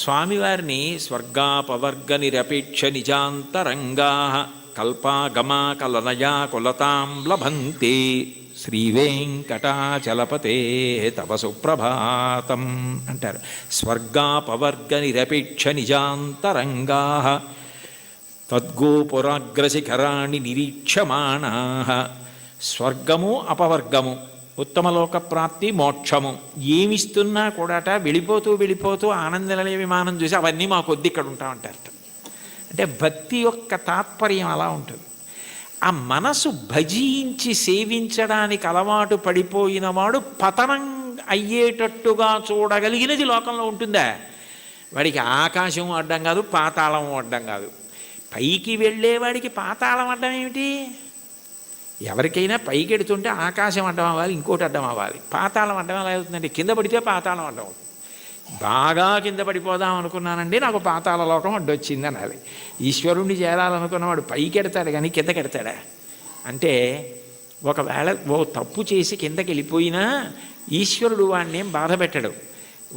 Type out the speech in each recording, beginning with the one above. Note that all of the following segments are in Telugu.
స్వామివారిని స్వర్గాపవర్గ నిరపేక్ష నిజాంతరంగా కల్పాగమా కలనయా కులతాం లభంతే శ్రీవేంకటాచలపతే తవ సుప్రభాతం అంటారు. స్వర్గాపవర్గ నిరపేక్ష నిజాంతరంగా తద్గోపురాగ్రశిఖరాణి నిరీక్షమాణా. స్వర్గము అపవర్గము, ఉత్తమలోక ప్రాప్తి, మోక్షము ఏమిస్తున్నా కూడాట వెళ్ళిపోతూ వెళ్ళిపోతూ ఆనందనిలయ విమానం చూసి అవన్నీ మా కొద్ది ఇక్కడ ఉంటామంటారట. అంటే భక్తి యొక్క తాత్పర్యం అలా ఉంటుంది. ఆ మనసు భజించి సేవించడానికి అలవాటు పడిపోయిన వాడు పతనం అయ్యేటట్టుగా చూడగలిగినది లోకంలో ఉంటుందా? వాడికి ఆకాశం అడ్డం కాదు, పాతాళం అడ్డం కాదు. పైకి వెళ్ళేవాడికి పాతాళం అడ్డం ఏమిటి? ఎవరికైనా పైకి ఎడుతుంటే ఆకాశం అడ్డం అవ్వాలి, ఇంకోటి అడ్డం అవ్వాలి. పాతాళం అడ్డం ఎలా అవుతుందండి? కింద పడితే పాతాళం అడ్డం అవుతుంది. బాగా కింద పడిపోదాం అనుకున్నానండి, నాకు పాతాళ లోకం అడ్డొచ్చింది అనాలి. ఈశ్వరుణ్ణి చేరాలనుకున్నవాడు పైకి ఎడతాడు కానీ కిందకి ఎడతాడా? అంటే ఒకవేళ ఓ తప్పు చేసి కిందకి వెళ్ళిపోయినా ఈశ్వరుడు వాడిని ఏం బాధ పెట్టడు.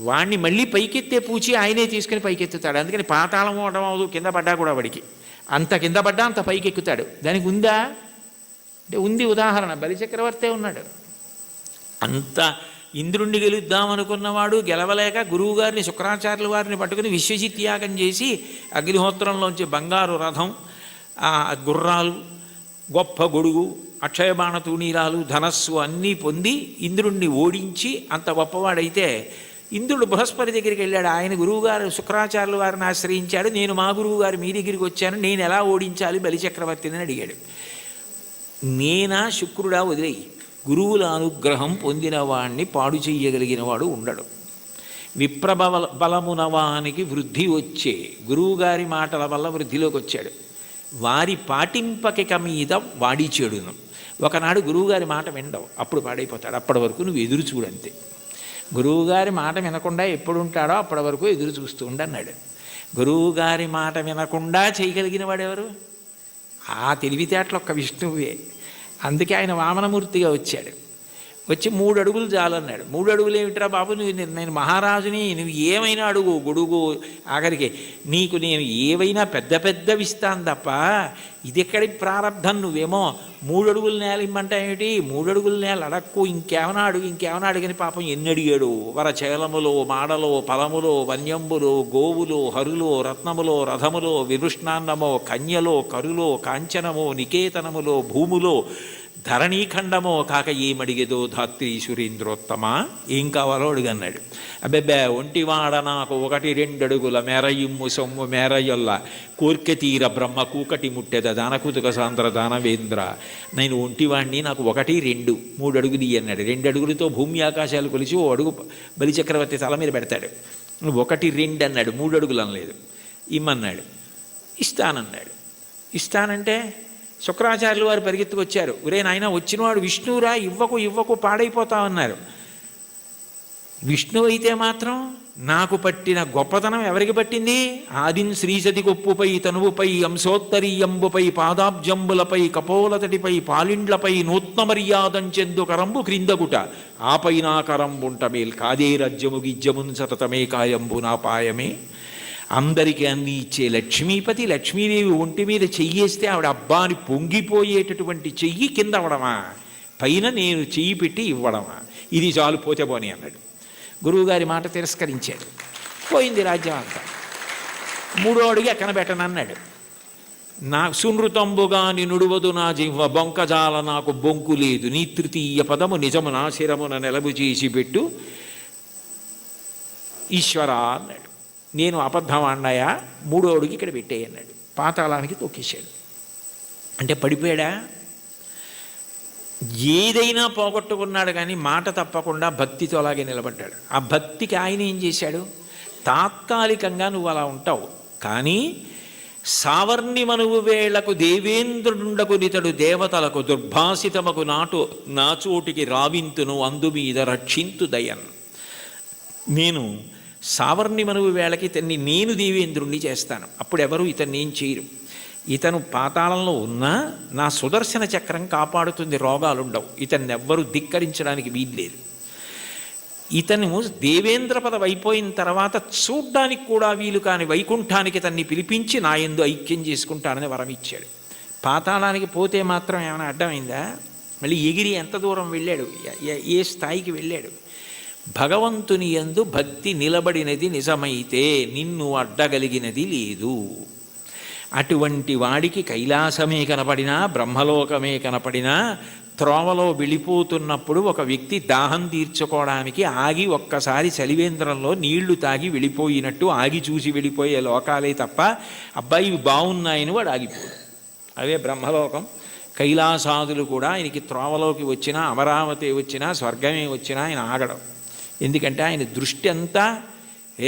వాడిని మళ్ళీ పైకెత్తే పూచి ఆయనే తీసుకుని పైకెత్తుతాడు. అందుకని పాతాళం అవడం అవదు, కింద పడ్డా కూడా వాడికి అంత కింద పడ్డా అంత పైకి ఎక్కుతాడు. దానికి ఉందా అంటే ఉంది. ఉదాహరణ బలిచక్రవర్తే ఉన్నాడు. అంత ఇంద్రుణ్ణి గెలుద్దామనుకున్నవాడు గెలవలేక గురువుగారిని శుక్రాచార్యుల వారిని పట్టుకుని విశ్వజిత్ యాగం చేసి అగ్నిహోత్రంలోంచి బంగారు రథం, గుర్రాలు, గొప్ప గొడుగు, అక్షయబాణ తూణీరాలు, ధనస్సు అన్నీ పొంది ఇంద్రుణ్ణి ఓడించి అంత గొప్పవాడైతే ఇంద్రుడు బృహస్పతి దగ్గరికి వెళ్ళాడు. ఆయన గురువుగారు శుక్రాచార్యుల వారిని ఆశ్రయించాడు. నేను మా గురువుగారు మీ దగ్గరికి వచ్చాను, నేను ఎలా ఓడించాలి బలిచక్రవర్తిని అని అడిగాడు. నేనా శుక్రుడా వదిలేయి, గురువుల అనుగ్రహం పొందిన వాణ్ణి పాడు చెయ్యగలిగిన వాడు ఉండడు. బలమునవానికి వృద్ధి వచ్చే గురువుగారి మాటల వల్ల వృద్ధిలోకి వచ్చాడు. వారి పాటింపకిక మీద వాడి చెడును. ఒకనాడు గురువుగారి మాట వినడవు, అప్పుడు పాడైపోతాడు. అప్పటి వరకు నువ్వు ఎదురు చూడంతే. గురువుగారి మాట వినకుండా ఎప్పుడు ఉంటాడో అప్పటి వరకు ఎదురు చూస్తూ ఉండన్నాడు. గురువుగారి మాట వినకుండా చేయగలిగిన వాడెవరు? ఆ తెలివితేటలు ఒక్క విష్ణువే. అందుకే ఆయన వామనమూర్తిగా వచ్చాడు. వచ్చి 3 అడుగులు చాలన్నాడు. 3 అడుగులు ఏమిట్రా బాబు, నేను మహారాజుని, నువ్వు ఏమైనా అడుగు, గొడుగు, ఆఖరికి నీకు నేను ఏవైనా పెద్ద పెద్దవి ఇస్తాను తప్ప ఇది ఎక్కడి ప్రారంధం, నువ్వేమో 3 అడుగుల నేల ఇమ్మంటా ఏమిటి? 3 అడుగుల నేల అడక్కు, ఇంకేమైనా అడుగు, ఇంకేమైనా అడిగని పాపం ఎన్ని అడిగాడు. వరచేలములో, మాడలో, ఫలములో, వన్యంబులో, గోవులో, హరులో, రత్నములో, రథములో, వివృష్ణాన్నమో, కన్యలో, కరులో, కాంచనమో, నికేతనములో, భూములో, ధరణీఖండమో కాక ఏమడిగేదో ధాత్రి సురేంద్రోత్తమ, ఏం కావాలో అడుగన్నాడు. అబ్బెబ్బే ఒంటివాడ నాకు 1-2 అడుగుల మేరయిమ్ము సొమ్ము మేరయొల్ల కోర్కె తీర బ్రహ్మ కూకటి ముట్టెద దానకుతుక సాంద్ర దానవేంద్ర, నేను ఒంటివాడిని, నాకు 1-2 3 అడుగులు అన్నాడు. 2 అడుగులతో భూమి ఆకాశాలు కొలిచి 1 అడుగు బలిచక్రవర్తి తల మీద పెడతాడు. 1-2 అన్నాడు, 3 అడుగులు అనలేదు. ఇమ్మన్నాడు, ఇస్తానన్నాడు. ఇస్తానంటే శుక్రాచార్యులు వారు పరిగెత్తుకొచ్చారు. ఒరే నాయన, వచ్చినవాడు విష్ణువురా, ఇవ్వకు పాడైపోతామన్నారు. విష్ణువు అయితే మాత్రం నాకు పట్టిన గొప్పతనం ఎవరికి పట్టింది? ఆదిన్ శ్రీసతి కొప్పుపై తనువుపై అంశోత్తరీయంబుపై పాదాబ్జంబులపై కపోలతటిపై పాలిండ్లపై నూత్న మర్యాదంచెందు కరంబు క్రిందగుట ఆపైనా కరంబుంట మేల్ కాదే రజ్యము గిజ్యమున్ సతతమే కాయంబు నా పాయమే. అందరికీ అన్నీ ఇచ్చే లక్ష్మీపతి, లక్ష్మీదేవి ఒంటి మీద చెయ్యేస్తే ఆవిడ అబ్బాని పొంగిపోయేటటువంటి చెయ్యి కింద అవడమా, పైన నేను చెయ్యి పెట్టి ఇవ్వడమా? ఇది చాలు, పోతే పోని అన్నాడు. గురువుగారి మాట తిరస్కరించాడు. పోయింది రాజ్యం అంతా. 3వ అడుగు ఎక్కన పెట్టనన్నాడు. నా సునృతంబుగా నినుడువదు నా జిహ్వ బొంకజాల నాకు బొంకు లేదు, నీ తృతీయ పదము నిజము నా శిరమున నెలవు చేసి పెట్టు ఈశ్వరా అన్నాడు. నేను అబద్ధం అన్నాయా, 3వ అడుగు ఇక్కడ పెట్టేయి అన్నాడు. పాతాళానికి తొక్కేశాడు. అంటే పడిపోయాడా? ఏదైనా పోగొట్టుకున్నాడు కానీ మాట తప్పకుండా భక్తితో అలాగే నిలబడ్డాడు. ఆ భక్తికి ఆయన ఏం చేశాడు? తాత్కాలికంగా నువ్వు అలా ఉంటావు, కానీ సావర్ణిమనువు వేళకు దేవేంద్రుడుండకు నితడు దేవతలకు దుర్భాసితమకు నాచోటికి రావింతును అందుమీద రక్షింతు దయన్. నేను సావర్ణిమనువు వేళకి ఇతన్ని నేను దేవేంద్రుణ్ణి చేస్తాను, అప్పుడెవరు ఇతన్ని ఏం చేయరు. ఇతను పాతాళంలో ఉన్నా నా సుదర్శన చక్రం కాపాడుతుంది, రోగాలుండవు, ఇతన్ని ఎవ్వరూ ధిక్కరించడానికి వీల్లేదు. ఇతను దేవేంద్ర పదవి అయిపోయిన తర్వాత చూడ్డానికి కూడా వీలు కాని వైకుంఠానికి తన్ని పిలిపించి నా యందు ఐక్యం చేసుకుంటానని వరం ఇచ్చాడు. పాతాళానికి పోతే మాత్రం ఏమైనా అడ్డమైందా? మళ్ళీ ఎగిరి ఎంత దూరం వెళ్ళాడు, ఏ స్థాయికి వెళ్ళాడు? భగవంతుని యందు భక్తి నిలబడినది నిజమైతే నిన్ను అడ్డగలిగినది లేదు. అటువంటి వాడికి కైలాసమే కనపడినా బ్రహ్మలోకమే కనపడినా త్రోవలో వెళ్ళిపోతున్నప్పుడు ఒక వ్యక్తి దాహం తీర్చుకోవడానికి ఆగి ఒక్కసారి చలివేంద్రంలో నీళ్లు తాగి వెళ్ళిపోయినట్టు ఆగి చూసి వెళ్ళిపోయే లోకాలే తప్ప అబ్బాయి ఇవి బాగున్నాయని వాడు ఆగిపోడు. అవే బ్రహ్మలోకం. కైలాసాదులు కూడా ఆయనకి త్రోవలోకి వచ్చినా అమరావతి వచ్చినా స్వర్గమే వచ్చినా ఆయన ఆగడం. ఎందుకంటే ఆయన దృష్టి అంతా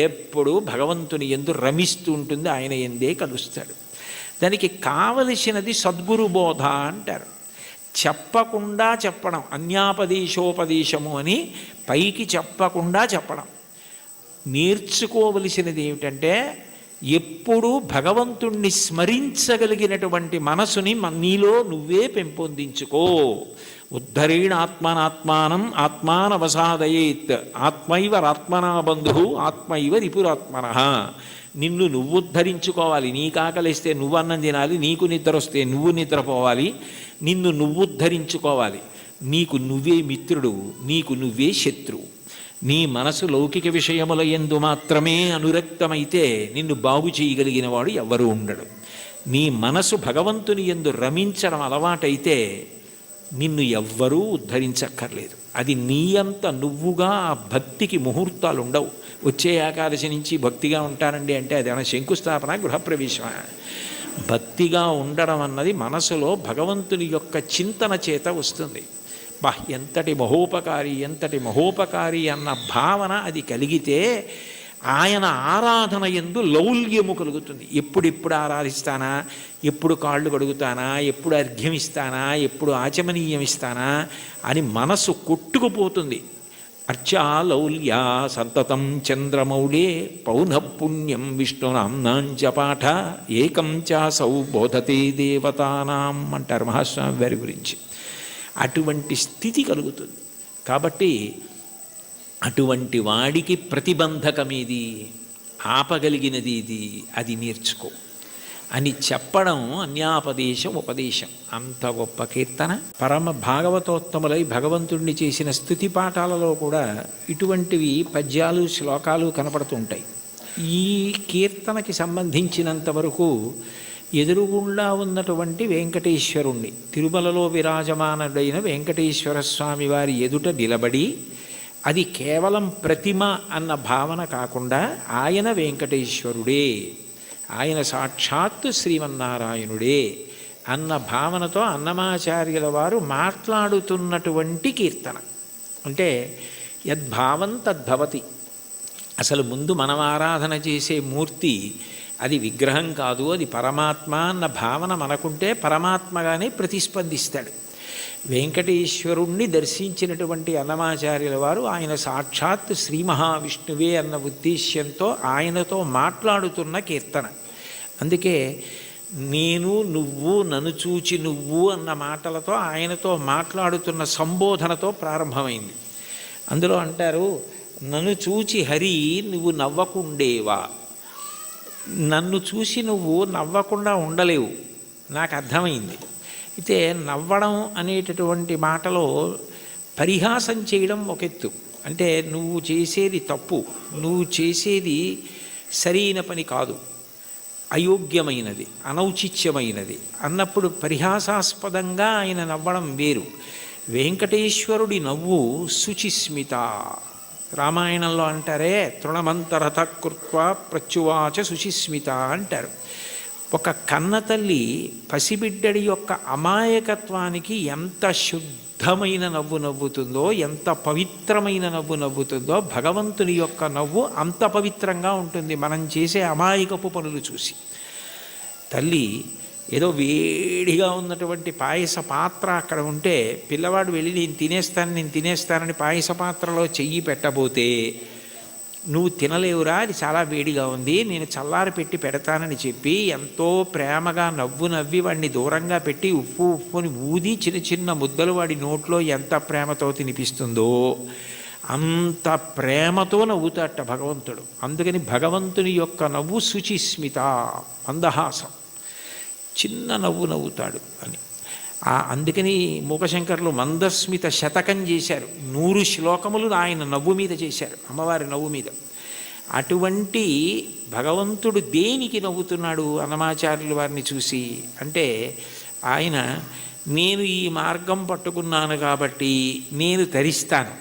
ఎప్పుడూ భగవంతుని యందు రమిస్తూ ఉంటుంది, ఆయన ఎందే కలుస్తాడు. దానికి కావలసినది సద్గురు బోధ అంటారు. చెప్పకుండా చెప్పడం, అన్యాపదేశోపదేశము అని పైకి చెప్పకుండా చెప్పడం. నేర్చుకోవలసినది ఏమిటంటే ఎప్పుడూ భగవంతుణ్ణి స్మరించగలిగినటువంటి మనసుని నీలో నువ్వే పెంపొందించుకో. ఉద్ధరేణ ఆత్మనాత్మానం ఆత్మానవసాదయేత్ ఆత్మైవరాత్మనా బంధు ఆత్మైవ రిపురాత్మన. నిన్ను నువ్వు ఉద్ధరించుకోవాలి. నీకు ఆకలిస్తే నువ్వు అన్నం తినాలి, నీకు నిద్ర వస్తే నువ్వు నిద్రపోవాలి. నిన్ను నువ్వు ఉద్ధరించుకోవాలి. నీకు నువ్వే మిత్రుడు, నీకు నువ్వే శత్రువు. నీ మనసు లౌకిక విషయముల యందు మాత్రమే అనురక్తమైతే నిన్ను బాగు చేయగలిగిన వాడు ఎవ్వరూ ఉండడు. నీ మనసు భగవంతుని యందు రమించడం అలవాటైతే నిన్ను ఎవ్వరూ ఉద్ధరించక్కర్లేదు. అది నీ అంత నువ్వుగా ఆ భక్తికి ముహూర్తాలు ఉండవు. వచ్చే ఏకాదశి నుంచి భక్తిగా ఉంటానండి అంటే అదేమైనా శంకుస్థాపన గృహప్రవేశమా? భక్తిగా ఉండడం అన్నది మనసులో భగవంతుని యొక్క చింతన చేత వస్తుంది. ఎంతటి మహోపకారి అన్న భావన అది కలిగితే ఆయన ఆరాధన యందు లౌల్యము కలుగుతుంది. ఎప్పుడెప్పుడు ఆరాధిస్తానా, ఎప్పుడు కాళ్ళు కడుగుతానా, ఎప్పుడు అర్ఘ్యం ఇస్తానా, ఎప్పుడు ఆచమనీయం ఇస్తానా అని మనసు కొట్టుకుపోతుంది. అర్చాలౌల్యా సంతతం చంద్రమౌళే పౌనఃపుణ్యం విష్ణునాంనాంచ పాఠ ఏకం చాసౌ బోధతే దేవతానాం అంటారు మహాస్వామి వారి గురించి. అటువంటి స్థితి కలుగుతుంది. కాబట్టి అటువంటి వాడికి ప్రతిబంధకమేది, ఆపగలిగినది ఇది, అది నేర్చుకో అని చెప్పడం అన్యాపదేశం ఉపదేశం. అంత గొప్ప కీర్తన. పరమ భాగవతోత్తములై భగవంతుడిని చేసిన స్తుతి పాఠాలలో కూడా ఇటువంటివి పద్యాలు శ్లోకాలు కనపడుతుంటాయి. ఈ కీర్తనకి సంబంధించినంత వరకు ఎదురుగుండా ఉన్నటువంటి వెంకటేశ్వరుణ్ణి, తిరుమలలో విరాజమానుడైన వెంకటేశ్వర స్వామి వారి ఎదుట నిలబడి, అది కేవలం ప్రతిమ అన్న భావన కాకుండా ఆయన వెంకటేశ్వరుడే, ఆయన సాక్షాత్తు శ్రీమన్నారాయణుడే అన్న భావనతో అన్నమాచార్యుల వారు మాట్లాడుతున్నటువంటి కీర్తన. అంటే యద్భావం తద్భవతి. అసలు ముందు మనం ఆరాధన చేసే మూర్తి అది విగ్రహం కాదు, అది పరమాత్మ అన్న భావన మనకుంటే పరమాత్మగానే ప్రతిస్పందిస్తాడు. వెంకటేశ్వరుణ్ణి దర్శించినటువంటి అన్నమాచార్యుల వారు ఆయన సాక్షాత్ శ్రీ మహావిష్ణువే అన్న ఉద్దేశ్యంతో ఆయనతో మాట్లాడుతున్న కీర్తన. అందుకే నేను నువ్వు నన్ను చూచి నువ్వు అన్న మాటలతో ఆయనతో మాట్లాడుతున్న సంబోధనతో ప్రారంభమైంది. అందులో అంటారు, నన్ను చూచి హరి నువ్వు నవ్వకుండేవా. నన్ను చూసి నువ్వు నవ్వకుండా ఉండలేవు, నాకు అర్థమైంది. అయితే నవ్వడం అనేటటువంటి మాటలో పరిహాసం చేయడం ఒక ఎత్తు. అంటే నువ్వు చేసేది తప్పు, నువ్వు చేసేది సరైన పని కాదు, అయోగ్యమైనది, అనౌచిత్యమైనది అన్నప్పుడు పరిహాసాస్పదంగా ఆయన నవ్వడం వేరు. వెంకటేశ్వరుడి నవ్వు శుచిస్మిత. రామాయణంలో అంటారే, తృణమంతరథ కృత్వా ప్రత్యువాచ శుచిస్మిత అంటారు. ఒక కన్నతల్లి పసిబిడ్డడి యొక్క అమాయకత్వానికి ఎంత శుద్ధమైన నవ్వు నవ్వుతుందో, ఎంత పవిత్రమైన నవ్వు నవ్వుతుందో, భగవంతుని యొక్క నవ్వు అంత పవిత్రంగా ఉంటుంది మనం చేసే అమాయకపు పనులు చూసి. తల్లి ఏదో వేడిగా ఉన్నటువంటి పాయస పాత్ర అక్కడ ఉంటే పిల్లవాడు వెళ్ళి నేను తినేస్తానని పాయస పాత్రలో చెయ్యి పెట్టబోతే, నువ్వు తినలేవురా, అది చాలా వేడిగా ఉంది, నేను చల్లారి పెట్టి పెడతానని చెప్పి ఎంతో ప్రేమగా నవ్వి వాడిని దూరంగా పెట్టి ఉప్పుని ఊది చిన్న చిన్న ముద్దలు వాడి నోట్లో ఎంత ప్రేమతో తినిపిస్తుందో, అంత ప్రేమతో నవ్వుతాట భగవంతుడు. అందుకని భగవంతుని యొక్క నవ్వు శుచిస్మిత, మందహాసం, చిన్న నవ్వు నవ్వుతాడు అని. అందుకని మూకశంకర్లు మందస్మిత శతకం చేశారు. 100 శ్లోకములు ఆయన నవ్వు మీద చేశారు, అమ్మవారి నవ్వు మీద. అటువంటి భగవంతుడు దేనికి నవ్వుతున్నాడు అన్నమాచార్యుల వారిని చూసి అంటే, ఆయన నేను ఈ మార్గం పట్టుకున్నాను కాబట్టి నేను తరిస్తాను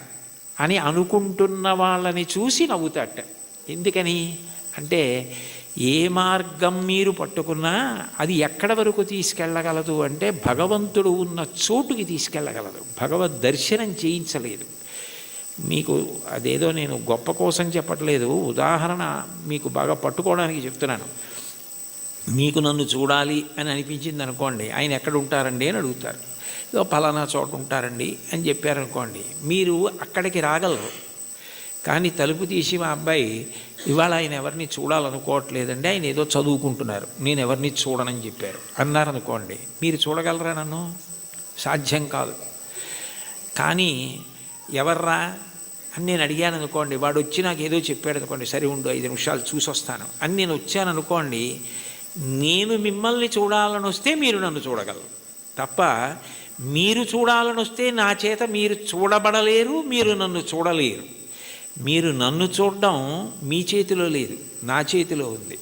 అని అనుకుంటున్న వాళ్ళని చూసి నవ్వుతాట. ఎందుకని అంటే, ఏ మార్గం మీరు పట్టుకున్నా అది ఎక్కడ వరకు తీసుకెళ్ళగలదు అంటే భగవంతుడు ఉన్న చోటుకి తీసుకెళ్ళగలదు. భగవద్ దర్శనం చేయించలేదు. మీకు అదేదో నేను గొప్ప కోసం చెప్పట్లేదు, ఉదాహరణ మీకు బాగా పట్టుకోవడానికి చెప్తున్నాను. మీకు నన్ను చూడాలి అని అనిపించింది అనుకోండి, ఆయన ఎక్కడ ఉంటారండి అని అడుగుతారు. ఏదో పలానా చోట ఉంటారండి అని చెప్పారనుకోండి, మీరు అక్కడికి రాగలరు. కానీ తలుపు తీసి మా అబ్బాయి ఇవాళ ఆయన ఎవరిని చూడాలనుకోవట్లేదండి, ఆయన ఏదో చదువుకుంటున్నారు, నేను ఎవరిని చూడనని చెప్పారు అన్నారనుకోండి, మీరు చూడగలరా నన్ను? సాధ్యం కాదు. కానీ ఎవర్రా అని నేను అడిగాను అనుకోండి, వాడు వచ్చి నాకు ఏదో చెప్పాడు అనుకోండి, సరే ఉండు 5 నిమిషాలు చూసి వస్తాను అని నేను వచ్చాను అనుకోండి, నేను మిమ్మల్ని చూడాలని వస్తే మీరు నన్ను చూడగలరు తప్ప మీరు చూడాలని వస్తే నా చేత మీరు చూడబడలేరు, మీరు నన్ను చూడలేరు. మీరు నన్ను చూడడం మీ చేతిలో లేదు, నా చేతిలో ఉంది.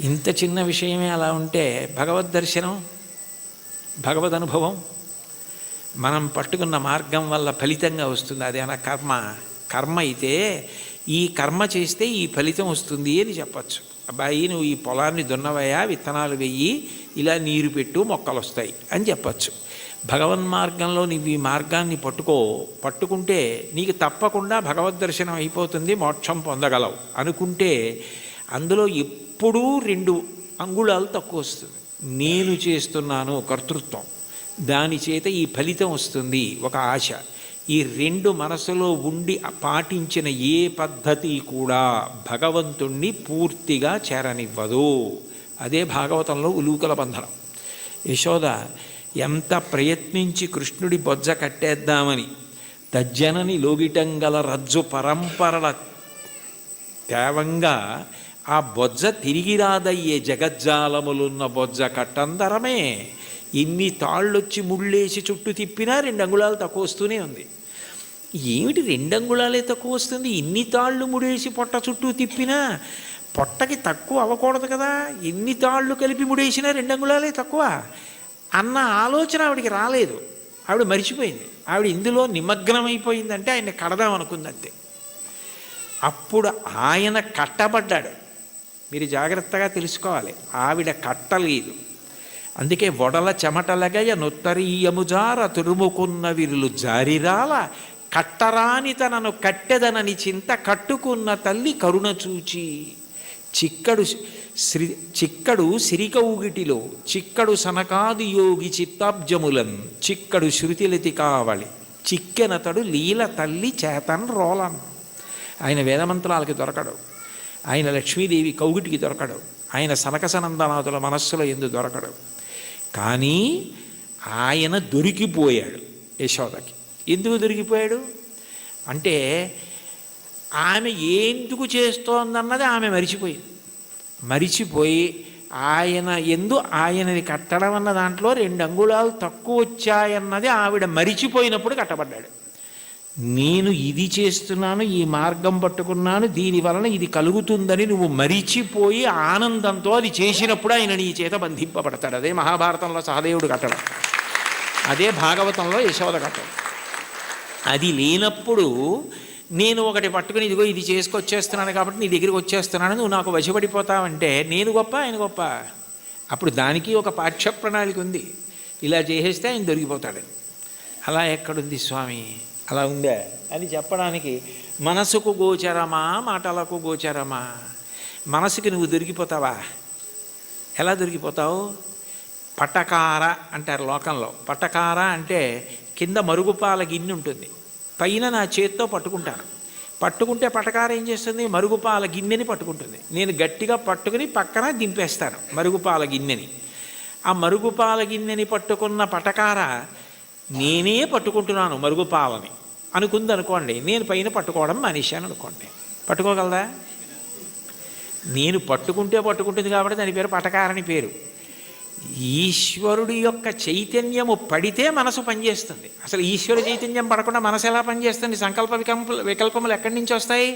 ఇంత చిన్న విషయమే అలా ఉంటే భగవద్ దర్శనం, భగవద్ అనుభవం మనం పట్టుకున్న మార్గం వల్ల ఫలితంగా వస్తుంది. అదేనా కర్మ? కర్మ అయితే ఈ కర్మ చేస్తే ఈ ఫలితం వస్తుంది అని చెప్పచ్చు. అబ్బాయి నువ్వు ఈ పొలాన్ని దున్నవయ్యా, విత్తనాలు వెయ్యి, ఇలా నీరు పెట్టు, మొక్కలు వస్తాయి అని చెప్పచ్చు. భగవన్ మార్గంలో నువ్వు ఈ మార్గాన్ని పట్టుకుంటే నీకు తప్పకుండా భగవద్ దర్శనం అయిపోతుంది, మోక్షం పొందగలవు అనుకుంటే అందులో ఎప్పుడూ 2 అంగుళాలు తక్కువ వస్తుంది. నేను చేస్తున్నాను కర్తృత్వం, దాని చేత ఈ ఫలితం వస్తుంది ఒక ఆశ. ఈ 2 మనసులో ఉండి పాటించిన ఏ పద్ధతి కూడా భగవంతుణ్ణి పూర్తిగా చేరనివ్వదు. అదే భాగవతంలో ఉలూకల బంధనం. యశోద ఎంత ప్రయత్నించి కృష్ణుడి బొజ్జ కట్టేద్దామని తజ్జనని లోగిటంగల రజ్జు పరంపరల తేవంగా ఆ బొజ్జ తిరిగి రాదయ్యే జగజ్జాలములున్న బొజ్జ కట్టందరమే. ఎన్ని తాళ్ళొచ్చి ముళ్ళేసి చుట్టూ తిప్పినా 2 అంగుళాలు తక్కువ వస్తూనే ఉంది. ఏమిటి 2 అంగుళాలే తక్కువ వస్తుంది? ఇన్ని తాళ్ళు ముడేసి పొట్ట చుట్టూ తిప్పినా పొట్టకి తక్కువ అవ్వకూడదు కదా, ఎన్ని తాళ్ళు కలిపి ముడేసినా 2 అంగుళాలే తక్కువ అన్న ఆలోచన ఆవిడికి రాలేదు. ఆవిడ మరిచిపోయింది. ఆవిడ ఇందులో నిమగ్నమైపోయిందంటే ఆయన కడదాం అనుకుందంతే. అప్పుడు ఆయన కట్టబడ్డాడు. మీరు జాగ్రత్తగా తెలుసుకోవాలి, ఆవిడ కట్టలేదు. అందుకే వడల చెమటలగయ నొత్తరీయముజార తురుముకున్న విరులు జారిరాల కట్టరాని తనను కట్టెదనని చింత కట్టుకున్న తల్లి కరుణ చూచి. చిక్కడు సిరికౌగిటిలో చిక్కడు సనకాది యోగి చిత్తాబ్జములన్ చిక్కడు శృతిలతి కావలి చిక్కెనతడు లీల తల్లి చేతన్ రోలన్. ఆయన వేదమంత్రాలకి దొరకడు, ఆయన లక్ష్మీదేవి కౌగిటికి దొరకడు, ఆయన సనకసనందనాథుల మనస్సులో ఎందు దొరకడు. కానీ ఆయన దొరికిపోయాడు యశోదకి. ఎందుకు దొరికిపోయాడు అంటే ఆమె ఎందుకు చేస్తోందన్నది ఆమె మరిచిపోయి ఆయన ఆయనని కట్టడం అన్న దాంట్లో 2 అంగుళాలు తక్కువ వచ్చాయన్నది ఆవిడ మరిచిపోయినప్పుడు కట్టబడ్డాడు. నేను ఇది చేస్తున్నాను, ఈ మార్గం పట్టుకున్నాను, దీని వలన ఇది కలుగుతుందని నువ్వు మరిచిపోయి ఆనందంతో అది చేసినప్పుడు ఆయన నీ చేత బంధింపబడతాడు. అదే మహాభారతంలో సహదేవుడు కట్టడం, అదే భాగవతంలో యశోద కట్టడం. అది లేనప్పుడు నేను ఒకటి పట్టుకుని ఇదిగో ఇది చేసుకొచ్చేస్తున్నాను కాబట్టి నీ దగ్గరికి వచ్చేస్తున్నాను, నువ్వు నాకు వశపడిపోతావంటే నేను గొప్ప ఆయన గొప్ప? అప్పుడు దానికి ఒక పాఠ్య ప్రణాళిక ఉంది, ఇలా చేసేస్తే ఆయన దొరికిపోతాడని. అలా ఎక్కడుంది స్వామి? అలా ఉందా అని చెప్పడానికి మనసుకు గోచరమా, మాటలకు గోచరమా? మనసుకి నువ్వు దొరికిపోతావా? ఎలా దొరికిపోతావు? పటకార అంటారు లోకంలో. పటకార అంటే కింద మరుగుపాల గిన్నె ఉంటుంది, పైన నా చేత్తో పట్టుకుంటే పటకార ఏం చేస్తుంది? మరుగుపాల గిన్నెని పట్టుకుంటుంది. నేను గట్టిగా పట్టుకుని పక్కన దింపేస్తాను మరుగుపాల గిన్నెని. ఆ మరుగుపాల గిన్నెని పట్టుకున్న పటకార నేనే పట్టుకుంటున్నాను మరుగుపాలని. అనుకుంది అనుకోండి, నేను పైన పట్టుకోవడం మానేశాను అనుకోండి, పట్టుకోగలదా? నేను పట్టుకుంటుంది కాబట్టి దాని పేరు పటకారని పేరు. ఈశ్వరుడి యొక్క చైతన్యము పడితే మనసు పనిచేస్తుంది. అసలు ఈశ్వర చైతన్యం పడకుండా మనసు ఎలా పనిచేస్తుంది? సంకల్ప వికల్పములు ఎక్కడి నుంచి వస్తాయి?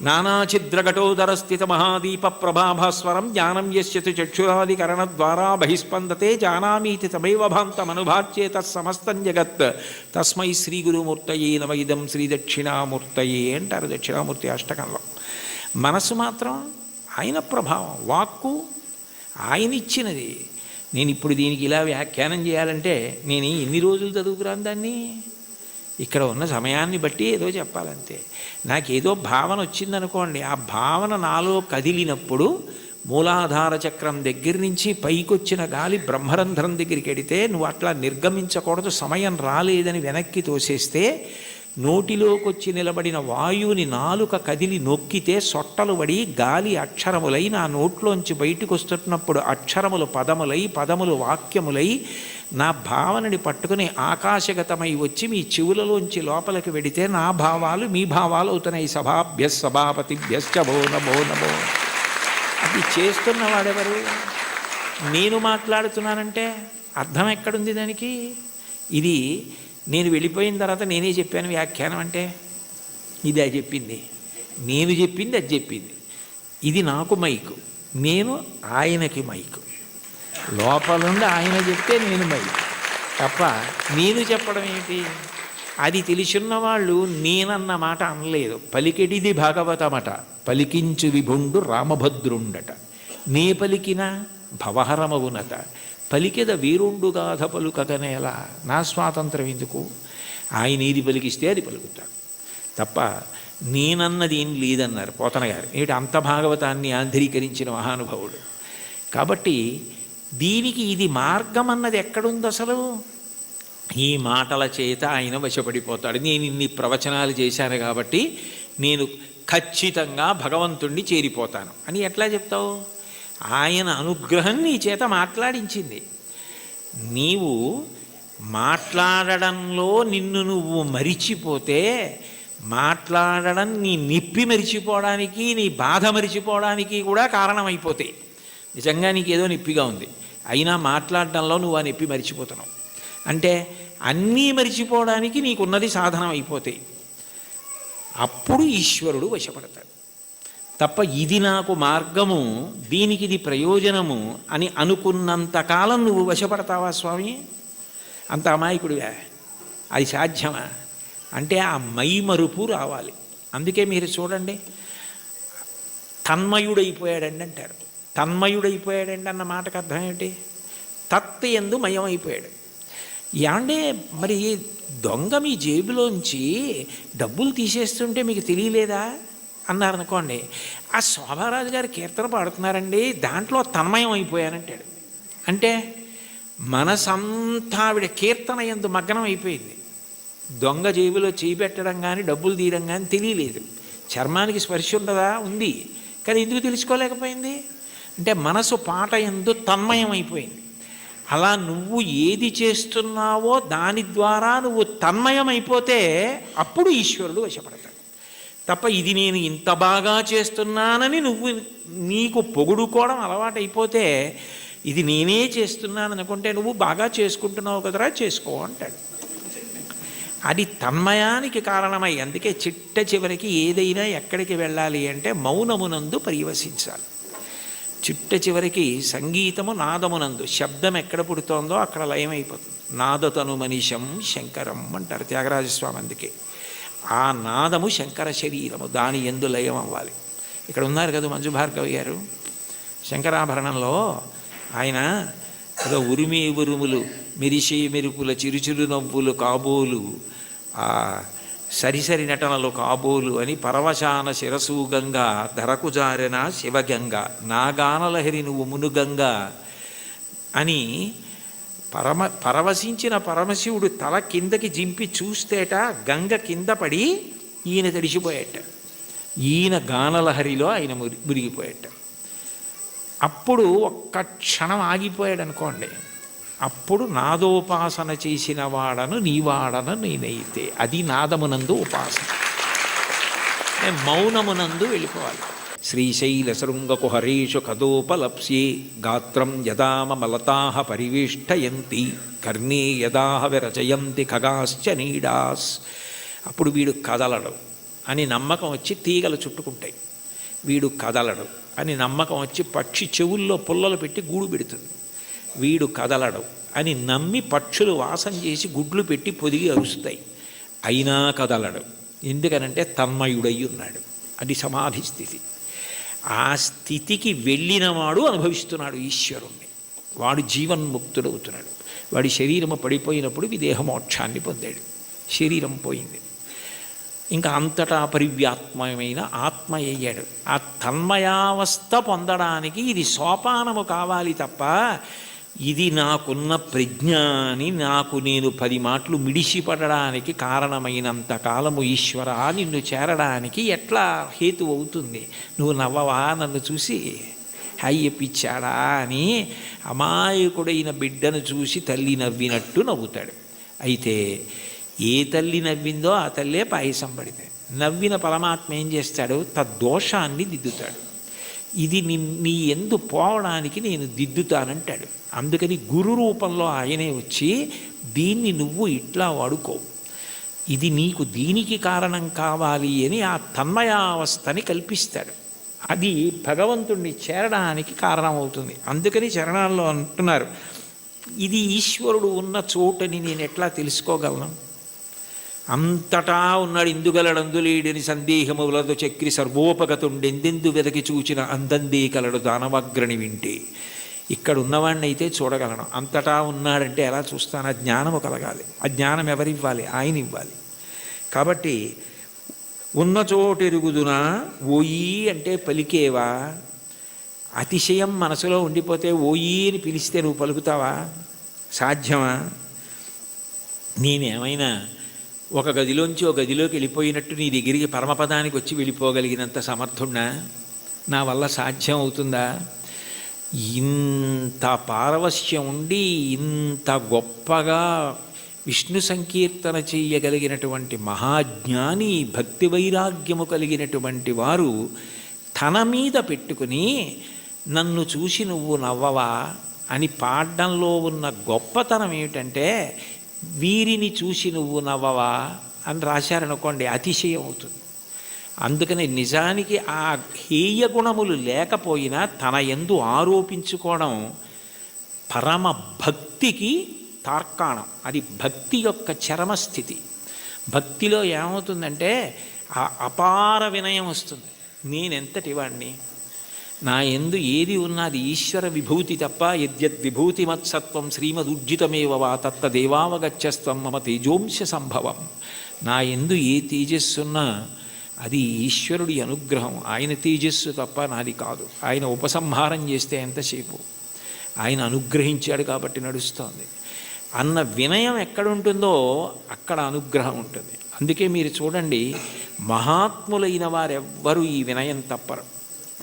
నానాఛిద్రఘటోదర స్థిత మహాదీప ప్రభాభాస్వరం జ్ఞానం యస్యతు చక్షురాదికరణ ద్వారా బహిస్పందతే జానామీతి తమైవ భాంతమనుభాచ్యే తత్సమస్తం జగత్ తస్మై శ్రీ గురుమూర్తయే నమ ఇదం శ్రీ దక్షిణామూర్తయే అంటారు దక్షిణామూర్తి అష్టకంలో. మనసు మాత్రం ఆయన ప్రభావం, వాక్కు ఆయన ఇచ్చినది. నేను ఇప్పుడు దీనికి ఇలా వ్యాఖ్యానం చేయాలంటే నేను ఎన్ని రోజులు చదువుకురాను దాన్ని? ఇక్కడ ఉన్న సమయాన్ని బట్టి ఏదో చెప్పాలంతే. నాకేదో భావన వచ్చిందనుకోండి, ఆ భావన నాలో కదిలినప్పుడు మూలాధార చక్రం దగ్గర నుంచి పైకొచ్చిన గాలి బ్రహ్మరంధ్రం దగ్గరికి వెడితే నువ్వు అట్లా నిర్గమించకూడదు, సమయం రాలేదని వెనక్కి తోసేస్తే నోటిలోకి వచ్చి నిలబడిన వాయువుని నాలుక కదిలి నొక్కితే సొట్టలు పడి గాలి అక్షరములై నా నోట్లోంచి బయటకు వస్తున్నప్పుడు అక్షరములు పదములై, పదములు వాక్యములై నా భావనని పట్టుకుని ఆకాశగతమై వచ్చి మీ చెవులలోంచి లోపలికి వెడితే నా భావాలు మీ భావాలు అవుతున్నాయి. సభాభ్య సభాపతిభ్యశ్చ భో నమో నమో. అది చేస్తున్నవాడెవరు? నేను మాట్లాడుతున్నానంటే అర్థం ఎక్కడుంది దానికి? ఇది నేను వెళ్ళిపోయిన తర్వాత నేనే చెప్పాను వ్యాఖ్యానం అంటే, ఇది అది చెప్పింది, నేను చెప్పింది అది చెప్పింది. ఇది నాకు మైకు, నేను ఆయనకి మైకు. లోపలుండి ఆయన చెప్తే నేను మైకు తప్ప నేను చెప్పడం ఏంటి? అది తెలిసిన వాళ్ళు నేనన్న మాట అనలేదు. పలికెడిది భాగవతమట, పలికించు విభుండు రామభద్రుండట. నే పలికిన భవహరమవునట, పలికెద వీరుండుగాథ పలుకగనేలా. నా స్వాతంత్రం ఎందుకు? ఆయన ఏది పలికిస్తే అది పలుకుతాడు తప్ప నేనన్నది ఏం లేదన్నారు పోతన గారు. ఏంటి అంత భాగవతాన్ని ఆంధ్రీకరించిన మహానుభావుడు. కాబట్టి దీనికి ఇది మార్గం అన్నది ఎక్కడుంది అసలు? ఈ మాటల చేత ఆయన వశపడిపోతాడు. నేను ఇన్ని ప్రవచనాలు చేశాను కాబట్టి నేను ఖచ్చితంగా భగవంతుణ్ణి చేరిపోతాను అని ఎట్లా చెప్తావు? ఆయన అనుగ్రహం నీ చేత మాట్లాడించింది. నీవు మాట్లాడడంలో నిన్ను నువ్వు మరిచిపోతే, మాట్లాడడం నీ నిప్పి మరిచిపోవడానికి, నీ బాధ మరిచిపోవడానికి కూడా కారణమైపోతాయి. నిజంగా నీకేదో నొప్పిగా ఉంది, అయినా మాట్లాడడంలో నువ్వు ఆ నొప్పి మరిచిపోతున్నావు అంటే అన్నీ మరిచిపోవడానికి నీకున్నది సాధనం అయిపోతాయి. అప్పుడు ఈశ్వరుడు వశపడతాడు తప్ప ఇది నాకు మార్గము, దీనికి ఇది ప్రయోజనము అని అనుకున్నంతకాలం నువ్వు వశపడతావా స్వామి? అంత అమాయకుడివా? అది సాధ్యమా? అంటే ఆ మైమరుపు రావాలి. అందుకే మీరు చూడండి, తన్మయుడైపోయాడండి అంటారు. తన్మయుడైపోయాడండి అన్న మాటకు అర్థం ఏమిటి? తత్ యందు మయమైపోయాడు. యాండే మరి దొంగ మీ జేబులోంచి డబ్బులు తీసేస్తుంటే మీకు తెలియలేదా అన్నారనుకోండి, ఆ శోభారాజు గారు కీర్తన పాడుతున్నారండి, దాంట్లో తన్మయం అయిపోయానంటాడు. అంటే మనసంతా ఆవిడ కీర్తన యందు మగ్నం అయిపోయింది. దొంగ జేబులో చేయి పెట్టడం కానీ డబ్బులు తీయడం కానీ తెలియలేదు. చర్మానికి స్పర్శ ఉండదా? ఉంది. కానీ ఎందుకు తెలుసుకోలేకపోయింది? అంటే మనసు పాట యందు తన్మయం అయిపోయింది. అలా నువ్వు ఏది చేస్తున్నావో దాని ద్వారా నువ్వు తన్మయమైపోతే అప్పుడు ఈశ్వరుడు వశపడతాడు తప్ప ఇది నేను ఇంత బాగా చేస్తున్నానని నువ్వు నీకు పొగుడుకోవడం అలవాటైపోతే, ఇది నేనే చేస్తున్నాను అనుకుంటే నువ్వు బాగా చేసుకుంటున్నావు కదరా, చేసుకో అంటాడు. అది తన్మయానికి కారణమై, అందుకే చిట్ట చివరికి ఏదైనా ఎక్కడికి వెళ్ళాలి అంటే మౌనమునందు పరివసించాలి. చిట్ట చివరికి సంగీతము నాదమునందు, శబ్దం ఎక్కడ పుడుతోందో అక్కడ లయమైపోతుంది. నాదతను మనిషం శంకరం అంటారు త్యాగరాజస్వామి. అందుకే ఆ నాదము శంకర శరీరము, దాని యందు లయం అవ్వాలి. ఇక్కడ ఉన్నారు కదా మంజు భార్గవి గారు, శంకరాభరణంలో ఆయన ఏదో ఉరిమి ఉరుములు మెరిసే మెరుపుల చిరుచిరు నవ్వులు కాబోలు, సరిసరి నటనలు కాబోలు అని పరవశాన శిరసూగంగా ధరకు జారెన శివగంగ నాగానలహరి నువ్వు మునుగంగా అని పరవశించిన పరమశివుడు తల కిందకి జింపి చూస్తేట గంగ కింద పడి ఈయన తడిసిపోయేట, ఈయన గానలహరిలో ఆయన మురిగిపోయేట. అప్పుడు ఒక్క క్షణం ఆగిపోయాడు అనుకోండి, అప్పుడు నాదోపాసన చేసిన వాడను నీవాడను నేనైతే. అది నాదమునందు ఉపాసన. మౌనమునందు వెళ్ళిపోవాలి. శ్రీశైల శృంగకుహరేషు కదోపలప్స్యే గాత్రం యదామలతా పరివేష్టయంతి కర్ణే యదాహ విరచయంతి ఖగాశ్చ నీడాస్. అప్పుడు వీడు కదలడు అని నమ్మకం వచ్చి తీగలు చుట్టుకుంటాయి. వీడు కదలడు అని నమ్మకం వచ్చి పక్షి చెవుల్లో పుల్లలు పెట్టి గూడు పెడుతుంది. వీడు కదలడు అని నమ్మి పక్షులు వాసం చేసి గుడ్లు పెట్టి పొదిగి అరుస్తాయి. అయినా కదలడు. ఎందుకనంటే తన్మయుడై ఉన్నాడు. అది సమాధి స్థితి. ఆ స్థితికి వెళ్ళినవాడు అనుభవిస్తున్నాడు ఈశ్వరుణ్ణి. వాడు జీవన్ముక్తుడవుతున్నాడు. వాడి శరీరము పడిపోయినప్పుడు విదేహమోక్షాన్ని పొందాడు. శరీరం పోయింది, ఇంకా అంతటా పరివ్యాత్మమైన ఆత్మ అయ్యాడు. ఆ తన్మయావస్థ పొందడానికి ఇది సోపానము కావాలి తప్ప ఇది నాకున్న ప్రజ్ఞాని నాకు నేను 10 మాటలు మిడిసిపడడానికి కారణమైనంత కాలము ఈశ్వర నిన్ను చేరడానికి ఎట్లా హేతు అవుతుంది? నువ్వు నవ్వవా నన్ను చూసి? హయ్యపిచ్చాడా అని అమాయకుడైన బిడ్డను చూసి తల్లి నవ్వినట్టు నవ్వుతాడు. అయితే ఏ తల్లి నవ్విందో ఆ తల్లే పాయసం పడితే నవ్విన పరమాత్మ ఏం చేస్తాడు? తద్దోషాన్ని దిద్దుతాడు. ఇది నీ ఎందు పోవడానికి నేను దిద్దుతానంటాడు. అందుకని గురు రూపంలో ఆయనే వచ్చి దీన్ని నువ్వు ఇట్లా వాడుకో, ఇది నీకు దీనికి కారణం కావాలి అని ఆ తన్మయావస్థని కల్పిస్తాడు. అది భగవంతుణ్ణి చేరడానికి కారణమవుతుంది. అందుకని చరణాల్లో అంటున్నారు, ఇది ఈశ్వరుడు ఉన్న చోటని నేను ఎట్లా తెలుసుకోగలను? అంతటా ఉన్నాడు, ఇందుగలడందులేడని సందేహములతో చక్రి సర్వోపగతుండెందెందు వెదకి చూచిన అందందే కలడు దానవగ్రణి వింటే. ఇక్కడ ఉన్నవాడిని అయితే చూడగలను, అంతటా ఉన్నాడంటే ఎలా చూస్తాను? ఆ జ్ఞానము కలగాలి. ఆ జ్ఞానం ఎవరివ్వాలి? ఆయన ఇవ్వాలి. కాబట్టి ఉన్న చోటెరుగుదునా ఓయి అంటే పలికేవా? అతిశయం మనసులో ఉండిపోతే ఓయి అని పిలిస్తే నువ్వు పలుకుతావా? సాధ్యమా? నేనేమైనా ఒక గదిలోంచి ఒక గదిలోకి వెళ్ళిపోయినట్టు నీ దగ్గరికి పరమపదానికి వచ్చి వెళ్ళిపోగలిగినంత సమర్థున్నా? నా వల్ల సాధ్యం అవుతుందా? ఇంత పారవశ్యం ఉండి ఇంత గొప్పగా విష్ణు సంకీర్తన చేయగలిగినటువంటి మహాజ్ఞాని, భక్తి వైరాగ్యము కలిగినటువంటి వారు తన మీద పెట్టుకుని నన్ను చూసి నువ్వు నవ్వవా అని పాడడంలో ఉన్న గొప్పతనం ఏమిటంటే, వీరిని చూసి నువ్వు నవ్వవా అని రాశారనుకోండి, అతిశయం అవుతుంది. అందుకని నిజానికి ఆ హేయ గుణములు లేకపోయినా తన యందు ఆరోపించుకోవడం పరమ భక్తికి తార్కాణం. అది భక్తి యొక్క చరమస్థితి. భక్తిలో ఏమవుతుందంటే ఆ అపార వినయం వస్తుంది. నేనెంతటి వాడిని, నా యందు ఏది ఉన్నది ఈశ్వర విభూతి తప్ప. యద్యద్విభూతిమత్సత్వం శ్రీమదుర్జితమేవ వా తత్తదేవావగచ్చస్త్వం మమ తేజోంశ సంభవం. నా యందు ఏ తేజస్సున్నా అది ఈశ్వరుడి అనుగ్రహం. ఆయన తేజస్సు తప్ప నాది కాదు. ఆయన ఉపసంహారం చేస్తే ఎంతసేపు? ఆయన అనుగ్రహించాడు కాబట్టి నడుస్తోంది అన్న వినయం ఎక్కడుంటుందో అక్కడ అనుగ్రహం ఉంటుంది. అందుకే మీరు చూడండి, మహాత్ములైన వారెవ్వరూ ఈ వినయం తప్పరు.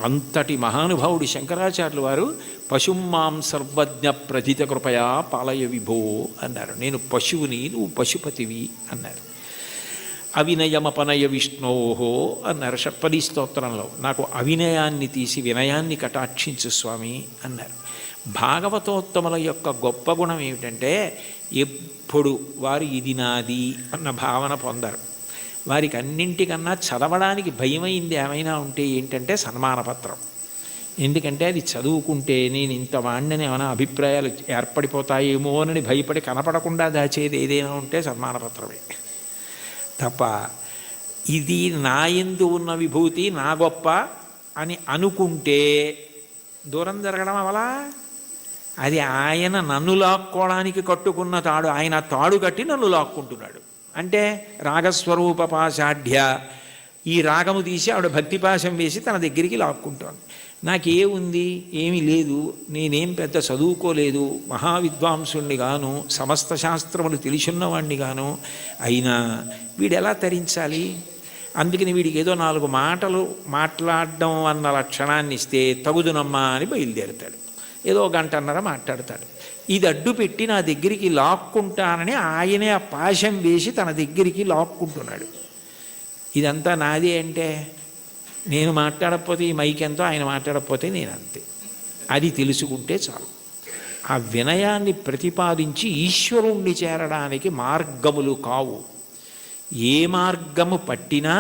అంతటి మహానుభావుడు శంకరాచార్యులు వారు పశుమాం సర్వజ్ఞ ప్రథిత కృపయా పాలయ విభో అన్నారు. నేను పశువుని, నువ్వు పశుపతివి అన్నారు. అవినయమపనయ విష్ణోహో అన్నారు షట్పదీ స్తోత్రంలో. నాకు అవినయాన్ని తీసి వినయాన్ని కటాక్షించు స్వామి అన్నారు. భాగవతోత్తముల యొక్క గొప్ప గుణం ఏమిటంటే ఎప్పుడు వారు ఇది నాది అన్న భావన పొందరు. వారికి అన్నింటికన్నా చదవడానికి భయమైంది ఏమైనా ఉంటే ఏంటంటే సన్మానపత్రం. ఎందుకంటే అది చదువుకుంటే నేను ఇంత వాడిని ఏమైనా అభిప్రాయాలు ఏర్పడిపోతాయేమో అని భయపడి కనపడకుండా దాచేది ఏదైనా ఉంటే సన్మానపత్రమే తప్ప, ఇది నా యందు ఉన్న విభూతి నా గొప్ప అని అనుకుంటే దూరం జరగడం అవలా. అది ఆయన నన్ను లాక్కోవడానికి కట్టుకున్న తాడు. ఆయన తాడు కట్టి నన్ను లాక్కుంటున్నాడు. అంటే రాగస్వరూప పాశాఢ్య, ఈ రాగము తీసి ఆవిడ భక్తిపాశం వేసి తన దగ్గరికి లాక్కుంటోంది. నాకే ఉంది? ఏమీ లేదు. నేనేం పెద్ద చదువుకోలేదు, మహావిద్వాంసుణ్ణి గాను, సమస్త శాస్త్రములు తెలిసున్నవాణ్ణి గాను. అయినా వీడెలా తరించాలి? అందుకని వీడికి ఏదో 4 మాటలు మాట్లాడడం అన్న లక్షణాన్ని ఇస్తే తగుదునమ్మా అని బయలుదేరుతాడు. ఏదో 1 గంటన్నర మాట్లాడతాడు. ఇది అడ్డు పెట్టి నా దగ్గరికి లాక్కుంటానని ఆయనే ఆ పాశం వేసి తన దగ్గరికి లాక్కుంటున్నాడు. ఇదంతా నాదే అంటే నేను మాట్లాడకపోతే ఈ మైక్ ఎంతో, ఆయన మాట్లాడకపోతే నేను అంతే. అది తెలుసుకుంటే చాలు. ఆ వినయాన్ని ప్రతిపాదించి ఈశ్వరుణ్ణి చేరడానికి మార్గములు కావు. ఏ మార్గము పట్టినా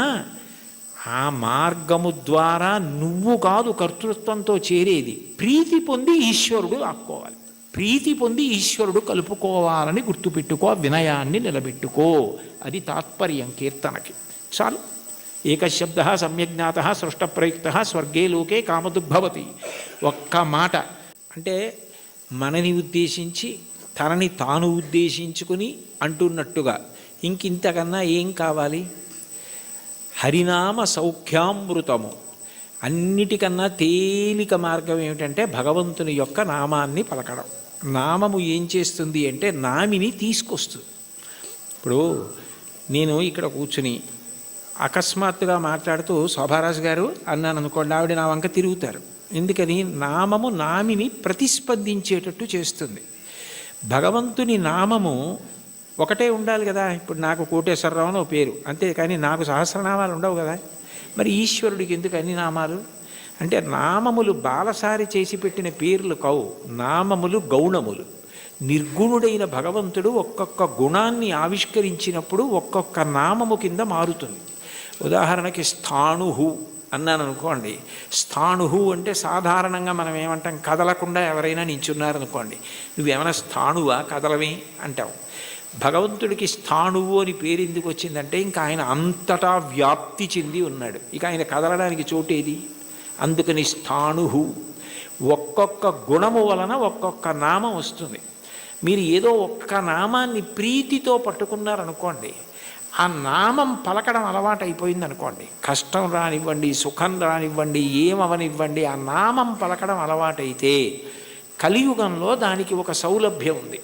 ఆ మార్గము ద్వారా నువ్వు కాదు కర్తృత్వంతో చేరేది. ప్రీతి పొంది ఈశ్వరుడు ఆపుకోవాలి, ప్రీతి పొంది ఈశ్వరుడు కలుపుకోవాలని గుర్తుపెట్టుకో, వినయాన్ని నిలబెట్టుకో. అది తాత్పర్యం కీర్తనకి. చాలు. ఏకశబ్ద సమ్యజ్ఞాత సృష్టప్రయుక్త స్వర్గే లోకే కామదుగ్భవతి. ఒక్క మాట అంటే మనని ఉద్దేశించి తనని తాను ఉద్దేశించుకుని అంటున్నట్టుగా ఇంకింతకన్నా ఏం కావాలి? హరినామ సౌఖ్యామృతము. అన్నిటికన్నా తేలిక మార్గం ఏమిటంటే భగవంతుని యొక్క నామాన్ని పలకడం. నామము ఏం చేస్తుంది అంటే నామిని తీసుకొస్తుంది. ఇప్పుడు నేను ఇక్కడ కూర్చుని అకస్మాత్తుగా మాట్లాడుతూ శోభారాజు గారు అన్నాను అనుకోండి, ఆవిడ నా వంక తిరుగుతారు. ఎందుకని? నామము నామిని ప్రతిస్పందించేటట్టు చేస్తుంది. భగవంతుని నామము ఒకటే ఉండాలి కదా. ఇప్పుడు నాకు కోటేశ్వరరావు అని పేరు అంతే, కానీ నాకు సహస్రనామాలు ఉండవు కదా. మరి ఈశ్వరుడికి ఎందుకు అన్ని నామాలు? అంటే నామములు బాలసారి చేసి పెట్టిన పేర్లు కావు, నామములు గౌణములు. నిర్గుణుడైన భగవంతుడు ఒక్కొక్క గుణాన్ని ఆవిష్కరించినప్పుడు ఒక్కొక్క నామము కింద మారుతుంది. ఉదాహరణకి స్థాణుహు అన్నాను అనుకోండి. స్థాణుహు అంటే సాధారణంగా మనం ఏమంటాం, కదలకుండా ఎవరైనా నించున్నారనుకోండి, నువ్వేమైనా స్థాణువా కదలవే అంటావు. భగవంతుడికి స్థాణువు అని పేరు ఎందుకు వచ్చిందంటే ఇంకా ఆయన అంతటా వ్యాప్తి చెంది ఉన్నాడు, ఇక ఆయన కదలడానికి చోటేది. అందుకని స్థాణుహు. ఒక్కొక్క గుణము వలన ఒక్కొక్క నామం వస్తుంది. మీరు ఏదో ఒక్క నామాన్ని ప్రీతితో పట్టుకున్నారనుకోండి, ఆ నామం పలకడం అలవాటు అయిపోయింది అనుకోండి, కష్టం రానివ్వండి సుఖం రానివ్వండి ఏమవనివ్వండి, ఆ నామం పలకడం అలవాటైతే కలియుగంలో దానికి ఒక సౌలభ్యం ఉంది.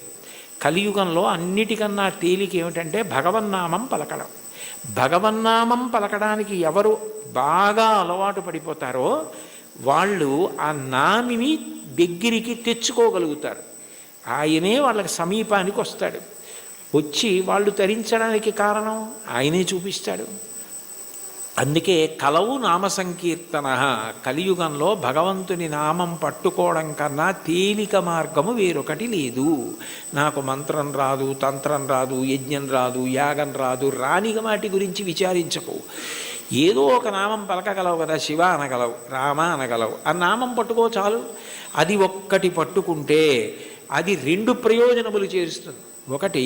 కలియుగంలో అన్నిటికన్నా తేలిక ఏమిటంటే భగవన్నామం పలకడం. భగవన్నామం పలకడానికి ఎవరు బాగా అలవాటు పడిపోతారో వాళ్ళు ఆ నామిని దగ్గరికి తెచ్చుకోగలుగుతారు. ఆయనే వాళ్ళకి సమీపానికి వస్తాడు. వచ్చి వాళ్ళు తరించడానికి కారణం ఆయనే చూపిస్తాడు. అందుకే కలవు నామ సంకీర్తన. కలియుగంలో భగవంతుని నామం పట్టుకోవడం కన్నా తేలిక మార్గము వేరొకటి లేదు. నాకు మంత్రం రాదు, తంత్రం రాదు, యజ్ఞం రాదు, యాగం రాదు, రాని వాటి గురించి విచారించకు. ఏదో ఒక నామం పలకగలవు కదా, శివ అనగలవు, రామ అనగలవు, ఆ నామం పట్టుకో చాలు. అది ఒక్కటి పట్టుకుంటే అది రెండు ప్రయోజనములు చేస్తుంది. ఒకటి,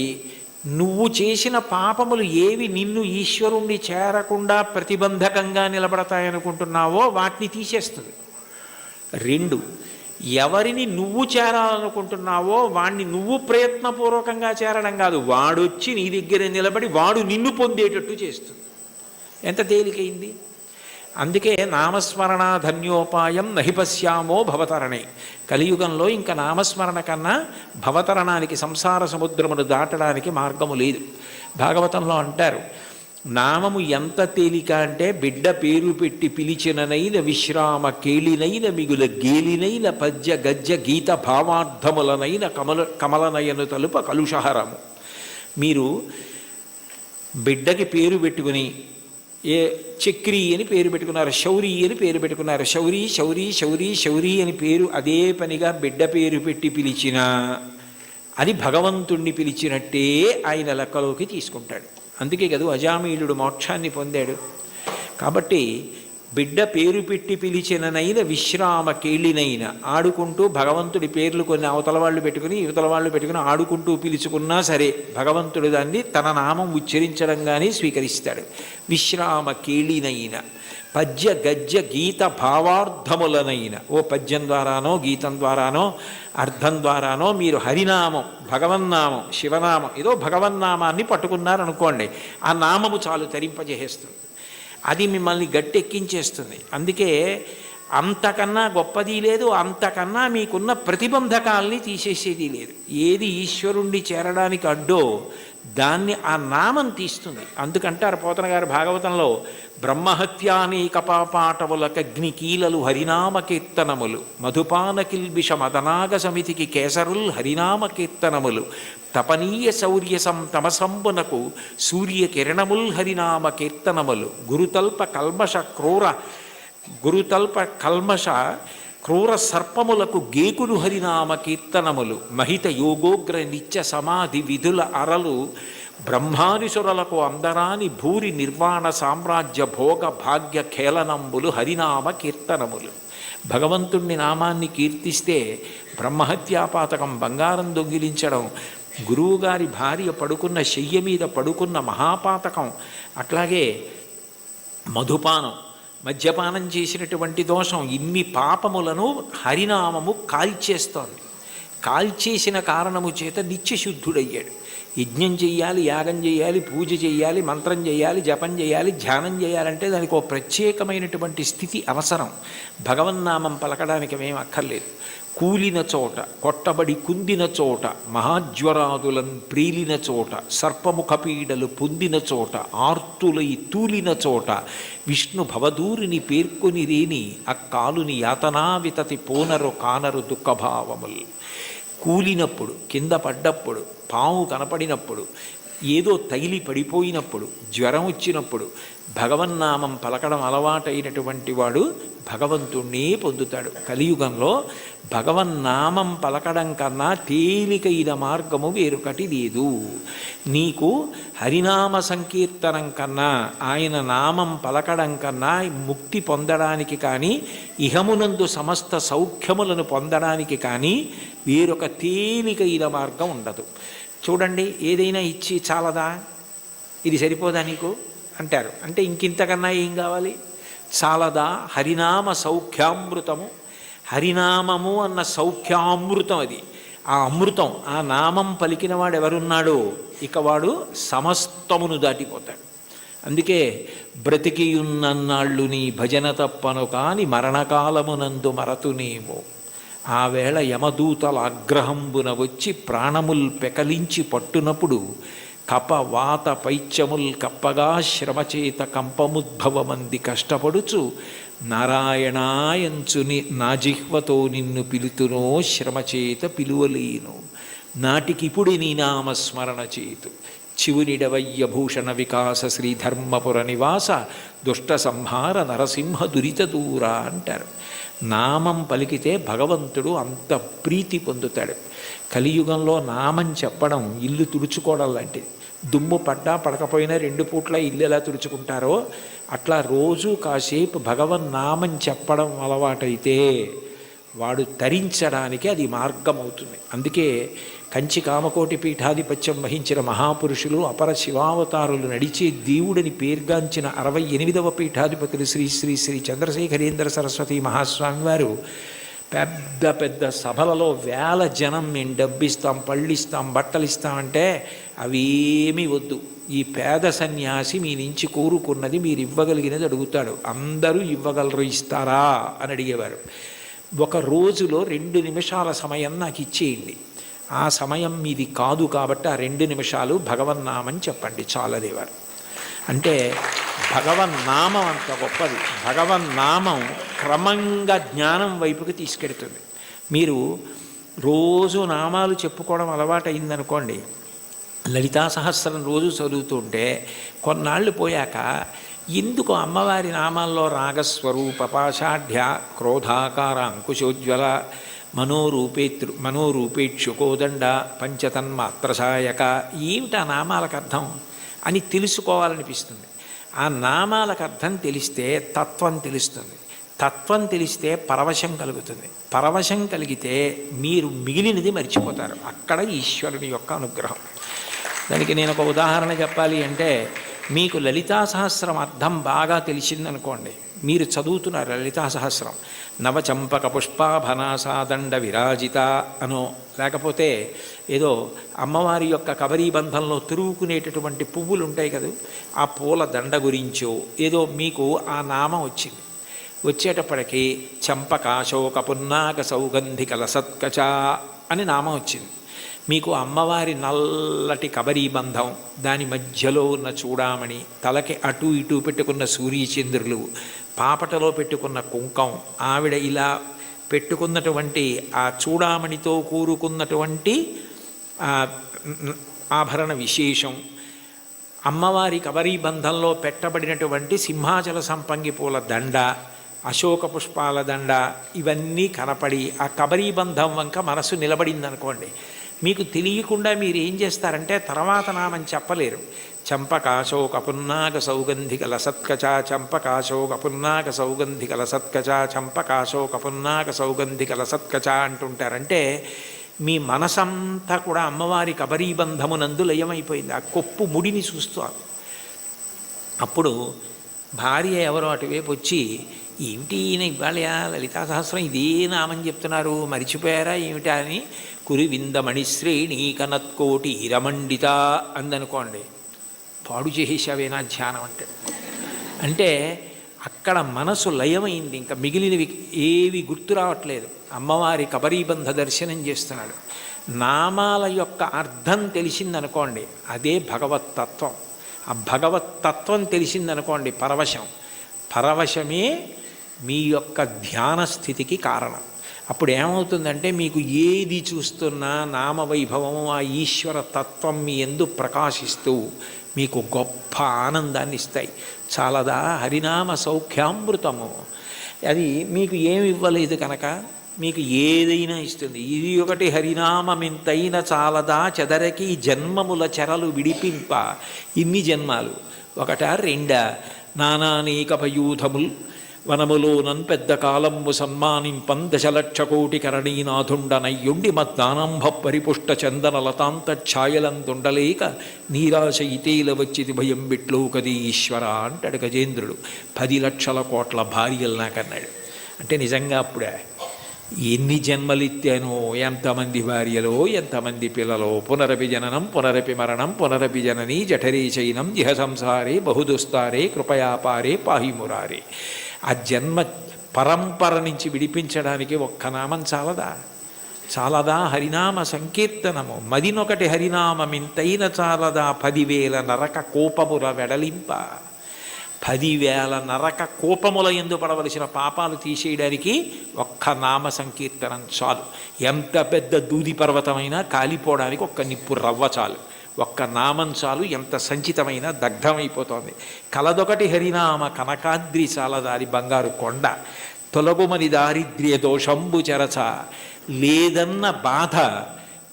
నువ్వు చేసిన పాపములు ఏవి నిన్ను ఈశ్వరుణ్ణి చేరకుండా ప్రతిబంధకంగా నిలబడతాయనుకుంటున్నావో వాటిని తీసేస్తుంది. రెండు, ఎవరిని నువ్వు చేరాలనుకుంటున్నావో వాడిని నువ్వు ప్రయత్నపూర్వకంగా చేరడం కాదు, వాడొచ్చి నీ దగ్గర నిలబడి వాడు నిన్ను పొందేటట్టు చేస్తుంది. ఎంత తేలికైంది! అందుకే నామస్మరణ ధన్యోపాయం నహి పశ్యామో భవతరణే. కలియుగంలో ఇంకా నామస్మరణ కన్నా భవతరణానికి, సంసార సముద్రమును దాటడానికి మార్గము లేదు. భాగవతంలో అంటారు, నామము ఎంత తేలిక అంటే బిడ్డ పేరు పెట్టి పిలిచిననైన విశ్రామ కేళినైన మిగుల గేలినైన పద్య గజ్జ గీత భావార్థములనైన కమలనయను తలుప కలుషహరము. మీరు బిడ్డకి పేరు పెట్టుకుని ఏ చక్రి అని పేరు పెట్టుకున్నారు, శౌరి అని పేరు పెట్టుకున్నారు, శౌరి శౌరి శౌరి శౌరి అని పేరు అదే పనిగా బిడ్డ పేరు పెట్టి పిలిచినా అది భగవంతుణ్ణి పిలిచినట్టే ఆయన లెక్కలోకి తీసుకుంటాడు. అందుకే కదా అజామీలుడు మోక్షాన్ని పొందాడు. కాబట్టి బిడ్డ పేరు పెట్టి పిలిచిననైన విశ్రామ కేళినైన, ఆడుకుంటూ భగవంతుడి పేర్లు కొన్ని అవతల వాళ్ళు పెట్టుకుని యువతల వాళ్ళు పెట్టుకుని ఆడుకుంటూ పిలుచుకున్నా సరే భగవంతుడు దాన్ని తన నామం ఉచ్చరించడం కానీ స్వీకరిస్తాడు. విశ్రామ కేళినైన పద్య గజ్జ గీత భావార్థములనైన, ఓ పద్యం ద్వారానో గీతం ద్వారానో అర్థం ద్వారానో మీరు హరినామం, భగవన్నామం, శివనామం, ఏదో భగవన్నామాన్ని పట్టుకున్నారనుకోండి, ఆ నామము చాలు తరింపజేస్తుంది. అది మిమ్మల్ని గట్టెక్కించేస్తుంది. అందుకే అంతకన్నా గొప్పది లేదు, అంతకన్నా మీకున్న ప్రతిబంధకాల్ని తీసేసేది లేదు. ఏది ఈశ్వరుణ్ణి చేరడానికి అడ్డో దాన్ని ఆ నామం తీస్తుంది. అందుకంటారు పోతన గారు భాగవతంలో, బ్రహ్మహత్యానేక పాపాటవులకగ్నికీలలు హరినామ కీర్తనములు, మధుపాన కిల్బిష మదనాగ సమితికి కేసరుల్ హరినామ కీర్తనములు, తపనీయ శౌర్య తమసంబునకు సూర్యకిరణముల్ హరినామ కీర్తనములు, గురుతల్ప కల్మష క్రూర సర్పములకు గేకులు హరినామ కీర్తనములు, మహిత యోగోగ్ర నిత్య సమాధి విధుల అరలు, బ్రహ్మానిసురులకు అందరాని భూరి నిర్వాణ సామ్రాజ్య భోగ భాగ్య ఖేళనంబులు హరినామ కీర్తనములు. భగవంతుణ్ణి నామాన్ని కీర్తిస్తే బ్రహ్మహత్యాపాతకం, బంగారం దొంగిలించడం, గురువుగారి భార్య పడుకున్న శయ్య మీద పడుకున్న మహాపాతకం, అట్లాగే మధుపానం, మద్యపానం చేసినటువంటి దోషం, ఇన్ని పాపములను హరినామము కాల్చేస్తోంది. కాల్చేసిన కారణము చేత నిత్యశుద్ధుడయ్యాడు. యజ్ఞం చెయ్యాలి, యాగం చేయాలి, పూజ చేయాలి, మంత్రం చేయాలి, జపం చేయాలి, ధ్యానం చేయాలంటే దానికి ఒక ప్రత్యేకమైనటువంటి స్థితి అవసరం. భగవన్నామం పలకడానికి ఏమీ అక్కర్లేదు. కూలిన చోట, కొట్టబడి కుందిన చోట, మహాజ్వరాదులను ప్రీలిన చోట, సర్పముఖ పీడలు పొందిన చోట, ఆర్తులై తూలిన చోట, విష్ణు భవదూరిని పేర్కొని రేని అక్కాలుని యాతనా వితతి పోనరు కానరు దుఃఖభావముల్. కూలినప్పుడు, కింద పడ్డప్పుడు, పాము కనపడినప్పుడు, ఏదో తగిలి పడిపోయినప్పుడు, జ్వరం వచ్చినప్పుడు భగవన్నామం పలకడం అలవాటైనటువంటి వాడు భగవంతుణ్ణే పొందుతాడు. కలియుగంలో భగవన్నామం పలకడం కన్నా తేలికైన మార్గము వేరొకటి లేదు. నీకు హరినామ సంకీర్తనం కన్నా, ఆయన నామం పలకడం కన్నా ముక్తి పొందడానికి కానీ, ఇహమునందు సమస్త సౌఖ్యములను పొందడానికి కానీ వేరొక తేలికైన మార్గం ఉండదు. చూడండి, ఏదైనా ఇచ్చి చాలదా, ఇది సరిపోదా నీకు అంటారు. అంటే ఇంకింతకన్నా ఏం కావాలి? చాలదా? హరినామ సౌఖ్యామృతము. హరినామము అన్న సౌఖ్యామృతం అది. ఆ అమృతం, ఆ నామం పలికిన వాడు ఎవరున్నాడో ఇక వాడు సమస్తమును దాటిపోతాడు. అందుకే బ్రతికియున్నన్నాళ్ళు నీ భజన తప్పను కాని మరణకాలమునందు మరతునేమో, ఆ వేళ యమదూతల ఆగ్రహంబున వచ్చి ప్రాణముల్ పెకలించి పట్టునప్పుడు, కప వాత పైత్యముల్ కప్పగా శ్రమచేత కంపముద్భవమంది కష్టపడుచు, నారాయణాయంచుని నా జిహ్వతో నిన్ను పిలుతునో శ్రమచేత పిలువలేను, నాటికిపుడి నీ నామస్మరణ చేతు, చివునిడవయ్య భూషణ వికాస శ్రీధర్మపుర నివాస దుష్ట సంహార నరసింహ దురిత దూర అంటారు. నామం పలికితే భగవంతుడు అంత ప్రీతి పొందుతాడు. కలియుగంలో నామం చెప్పడం ఇల్లు తుడుచుకోవడం లాంటిది. దుమ్ము పడ్డా పడకపోయినా 2 పూట్ల ఇల్లు ఎలా తుడుచుకుంటారో అట్లా రోజు కాసేపు భగవన్నామం చెప్పడం అలవాటైతే వాడు తరించడానికి అది మార్గం అవుతుంది. అందుకే కంచి కామకోటి పీఠాధిపత్యం వహించిన మహాపురుషులు, అపర శివావతారులు నడిచే దేవుడిని పేర్గాంచిన 68వ పీఠాధిపతులు శ్రీ శ్రీ శ్రీ చంద్రశేఖరేంద్ర సరస్వతి మహాస్వామి వారు పెద్ద పెద్ద సభలలో వేల జనం మేము డబ్బిస్తాం, పళ్ళిస్తాం, బట్టలిస్తామంటే అవేమీ వద్దు, ఈ పేద సన్యాసి మీ నుంచి కోరుకున్నది మీరు ఇవ్వగలిగినది అడుగుతాడు, అందరూ ఇవ్వగలరు, ఇస్తారా అని అడిగేవారు. ఒక రోజులో 2 నిమిషాల సమయం నాకు ఇచ్చేయండి, ఆ సమయం మీది కాదు కాబట్టి ఆ 2 నిమిషాలు భగవన్నామని చెప్పండి చాలదేవారు. అంటే భగవన్నామం అంత గొప్పది. భగవన్నామం క్రమంగా జ్ఞానం వైపుకి తీసుకెడుతుంది. మీరు రోజు నామాలు చెప్పుకోవడం అలవాటైందనుకోండి, లలితా సహస్రం రోజు చదువుతుంటే కొన్నాళ్ళు పోయాక ఎందుకు అమ్మవారి నామాల్లో రాగస్వరూప పాషాఢ్య క్రోధాకార అంకుశోజ్వల మనోరూపేక్షుకోదండ పంచతన్మాత్రసాయక ఏమిటి ఆ నామాలకు అర్థం అని తెలుసుకోవాలనిపిస్తుంది. ఆ నామాలకు అర్థం తెలిస్తే తత్వం తెలుస్తుంది. తత్వం తెలిస్తే పరవశం కలుగుతుంది. పరవశం కలిగితే మీరు మిగిలినది మర్చిపోతారు. అక్కడ ఈశ్వరుని యొక్క అనుగ్రహం. దానికి నేను ఒక ఉదాహరణ చెప్పాలి అంటే, మీకు లలితా సహస్రం అర్థం బాగా తెలిసిందనుకోండి, మీరు చదువుతున్నారు లలితా సహస్రం, నవచంపక పుష్పాభనాసాదండ విరాజిత అనో, లేకపోతే ఏదో అమ్మవారి యొక్క కబరీబంధంలో తిరుగుకునేటటువంటి పువ్వులు ఉంటాయి కదా, ఆ పూల దండ గురించో ఏదో మీకు ఆ నామం వచ్చింది. వచ్చేటప్పటికి చంపకాశోక పున్నాక సౌగంధిక లసత్కచ అని నామం వచ్చింది. మీకు అమ్మవారి నల్లటి కబరీ బంధం, దాని మధ్యలో ఉన్న చూడామణి, తలకి అటు ఇటు పెట్టుకున్న సూర్యచంద్రులు, పాపటలో పెట్టుకున్న కుంకం, ఆవిడ ఇలా పెట్టుకున్నటువంటి ఆ చూడామణితో కూరుకున్నటువంటి ఆభరణ విశేషం, అమ్మవారి కబరీ బంధంలో పెట్టబడినటువంటి సింహాచల సంపంగి పూల దండ, అశోక పుష్పాల దండ, ఇవన్నీ కనపడి ఆ కబరీ బంధం వంక మనసు నిలబడిందనుకోండి, మీకు తెలియకుండా మీరు ఏం చేస్తారంటే తర్వాత నామం చెప్పలేరు. చంపకాశోక పున్నాక సౌగంధిక లసత్కచ, చంపకాశోక పున్నాక సౌగంధిక లసత్కచ, చంపకాశోక పున్నాక సౌగంధిక లసత్కచ అంటుంటారంటే మీ మనసంతా కూడా అమ్మవారి కబరీ బంధమునందు లయమైపోయింది. ఆ కొప్పు ముడిని చూస్తూ అప్పుడు భార్య ఎవరో అటువైపు వచ్చి, ఏమిటి ఈయన ఇవాళ లలితా సహస్రం ఇదే నామం చెప్తున్నారు, మరిచిపోయారా ఏమిటా అని, కురివిందమణిశ్రేణి కనత్కోటి రమండిత అందనుకోండి, పాడు చేసేసావేనా ధ్యానం అంటే అక్కడ మనసు లయమైంది. ఇంకా మిగిలినవి ఏవి గుర్తు రావట్లేదు. అమ్మవారి కబరీబంధ దర్శనం చేస్తున్నాడు. నామాల యొక్క అర్థం తెలిసిందనుకోండి, అదే భగవత్తత్వం. ఆ భగవత్తత్వం తెలిసిందనుకోండి పరవశం. పరవశమే మీ యొక్క ధ్యాన స్థితికి కారణం. అప్పుడు ఏమవుతుందంటే మీకు ఏది చూస్తున్నా నామవైభవము, ఆ ఈశ్వర తత్వం మీ యందు ప్రకాశిస్తూ మీకు గొప్ప ఆనందాన్ని ఇస్తాయి. చాలదా హరినామ సౌఖ్యామృతము. అది మీకు ఏమి ఇవ్వలేదు కనుక మీకు ఏదైనా ఇస్తుంది. ఇది ఒకటి హరినామమింతైన చాలదా చెదరకి జన్మముల చెరలు విడిపింప. ఇన్ని జన్మాలు ఒకట రెండా, నానానేకపయూధముల్ వనములోనన్ పెద్ద కాలంబు సన్మానింపం దశలక్ష కోటి కరణీనాథుండనయ్యుండి మద్దానంభ పరిపుష్ట చందన లతాంత ఛాయలందుండలేక నీరాశ ఇతేల వచ్చిది భయం బిట్లో కది ఈశ్వర అంటాడు గజేంద్రుడు. 10 లక్షల కోట్ల భార్యలు నాకన్నాడు. అంటే నిజంగా అప్పుడే ఎన్ని జన్మలిత్తానో, ఎంతమంది భార్యలో, ఎంతమంది పిల్లలో, పునరపి జననం పునరపి మరణం పునరపి జననీ జఠరే చైనం ఇహ సంసారే బహుదుస్తారే కృపయాపారే పాహిమురారే. ఆ జన్మ పరంపర నుంచి విడిపించడానికి ఒక్క నామం చాలదా? చాలదా హరినామ సంకీర్తనము. మదినొకటి హరినామమింతైన చాలదా 10,000 నరక కోపముల వెడలింప. 10,000 నరక కోపముల యందు పడవలసిన పాపాలు తీసేయడానికి ఒక్క నామ సంకీర్తనం చాలు. ఎంత పెద్ద దూది పర్వతమైనా కాలిపోవడానికి ఒక్క నిప్పు రవ్వ చాలు. ఒక్క నామం చాలు, ఎంత సంచితమైన దగ్ధమైపోతోంది. కలదొకటి హరినామ కనకాద్రి చాలదారి బంగారు కొండ. తొలగుమని దారిద్ర్య దోషంబు చెరచ. లేదన్న బాధ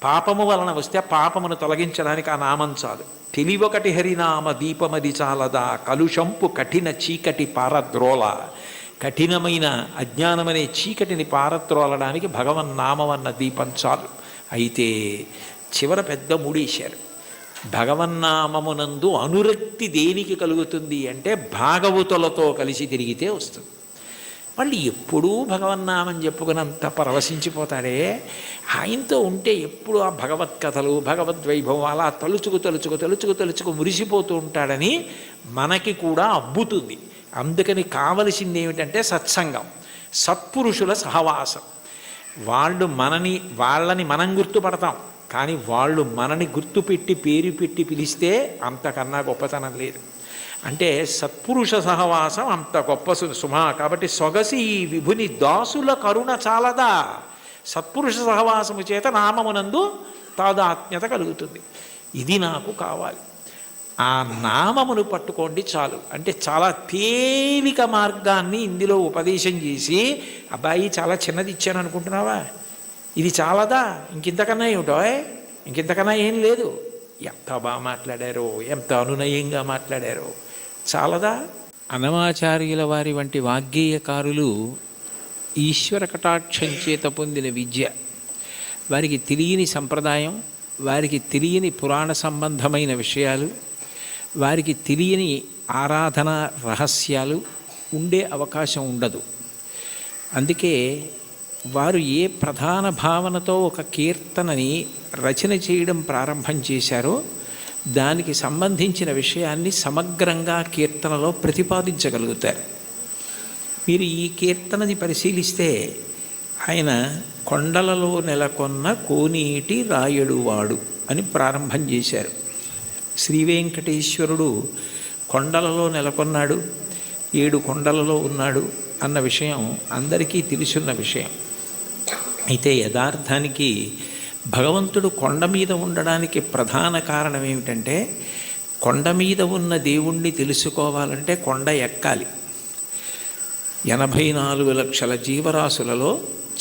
పాపము వలన వస్తే పాపమును తొలగించడానికి ఆ నామం చాలు. తెలివొకటి హరినామ దీపమది చాలదా కలుషంపు కఠిన చీకటి పారద్రోల. కఠినమైన అజ్ఞానమనే చీకటిని పారద్రోలడానికి భగవన్నామమన్న దీపం చాలు. అయితే చివర పెద్ద మూడేశారు. భగవన్నామమునందు అనురక్తి దేనికి కలుగుతుంది అంటే భాగవతులతో కలిసి తిరిగితే వస్తుంది. వాళ్ళు ఎప్పుడూ భగవన్నామం చెప్పుకున్నంత పరవశించిపోతాడే. ఆయనతో ఉంటే ఎప్పుడు ఆ భగవత్ కథలు భగవద్వైభవం అలా తలుచుకు మురిసిపోతూ ఉంటాడని మనకి కూడా అబ్బుతుంది. అందుకని కావలసింది ఏమిటంటే సత్సంగం, సత్పురుషుల సహవాసం. వాళ్ళని మనం గుర్తుపడతాం, కానీ వాళ్ళు మనని గుర్తుపెట్టి పేరు పెట్టి పిలిస్తే అంతకన్నా గొప్పతనం లేదు. అంటే సత్పురుష సహవాసం అంత గొప్ప సుమా. కాబట్టి సొగసి ఈ విభుని దాసుల కరుణ చాలదా. సత్పురుష సహవాసము చేత నామమునందు తాదాత్మ్యత కలుగుతుంది. ఇది నాకు కావాలి. ఆ నామమును పట్టుకోండి చాలు. అంటే చాలా తేలిక మార్గాన్ని ఇందులో ఉపదేశం చేసి, అబ్బాయి చాలా చిన్నది ఇచ్చాను అనుకుంటున్నావా, ఇది చాలదా, ఇంకింతకన్నా ఏమిటో, ఇంకింతకన్నా ఏం లేదు. ఎంత బాగా మాట్లాడారో, ఎంత అనునయంగా మాట్లాడారో, చాలదా. అన్నమాచార్యుల వారి వంటి వాగ్గేయకారులు ఈశ్వర కటాక్షం చేత పొందిన విద్య, వారికి తెలియని సంప్రదాయం, వారికి తెలియని పురాణ సంబంధమైన విషయాలు, వారికి తెలియని ఆరాధన రహస్యాలు ఉండే అవకాశం ఉండదు. అందుకే వారు ఏ ప్రధాన భావనతో ఒక కీర్తనని రచన చేయడం ప్రారంభం చేశారో దానికి సంబంధించిన విషయాన్ని సమగ్రంగా కీర్తనలో ప్రతిపాదించగలుగుతారు. మీరు ఈ కీర్తనని పరిశీలిస్తే ఆయన కొండలలో నెలకొన్న కోనేటి రాయడువాడు అని ప్రారంభం చేశారు. శ్రీ వెంకటేశ్వరుడు కొండలలో నెలకొన్నాడు, 7 కొండలలో ఉన్నాడు అన్న విషయం అందరికీ తెలుసున్న విషయం. అయితే యథార్థానికి భగవంతుడు కొండ మీద ఉండడానికి ప్రధాన కారణం ఏమిటంటే, కొండ మీద ఉన్న దేవుణ్ణి తెలుసుకోవాలంటే కొండ ఎక్కాలి. 84 లక్షల జీవరాశులలో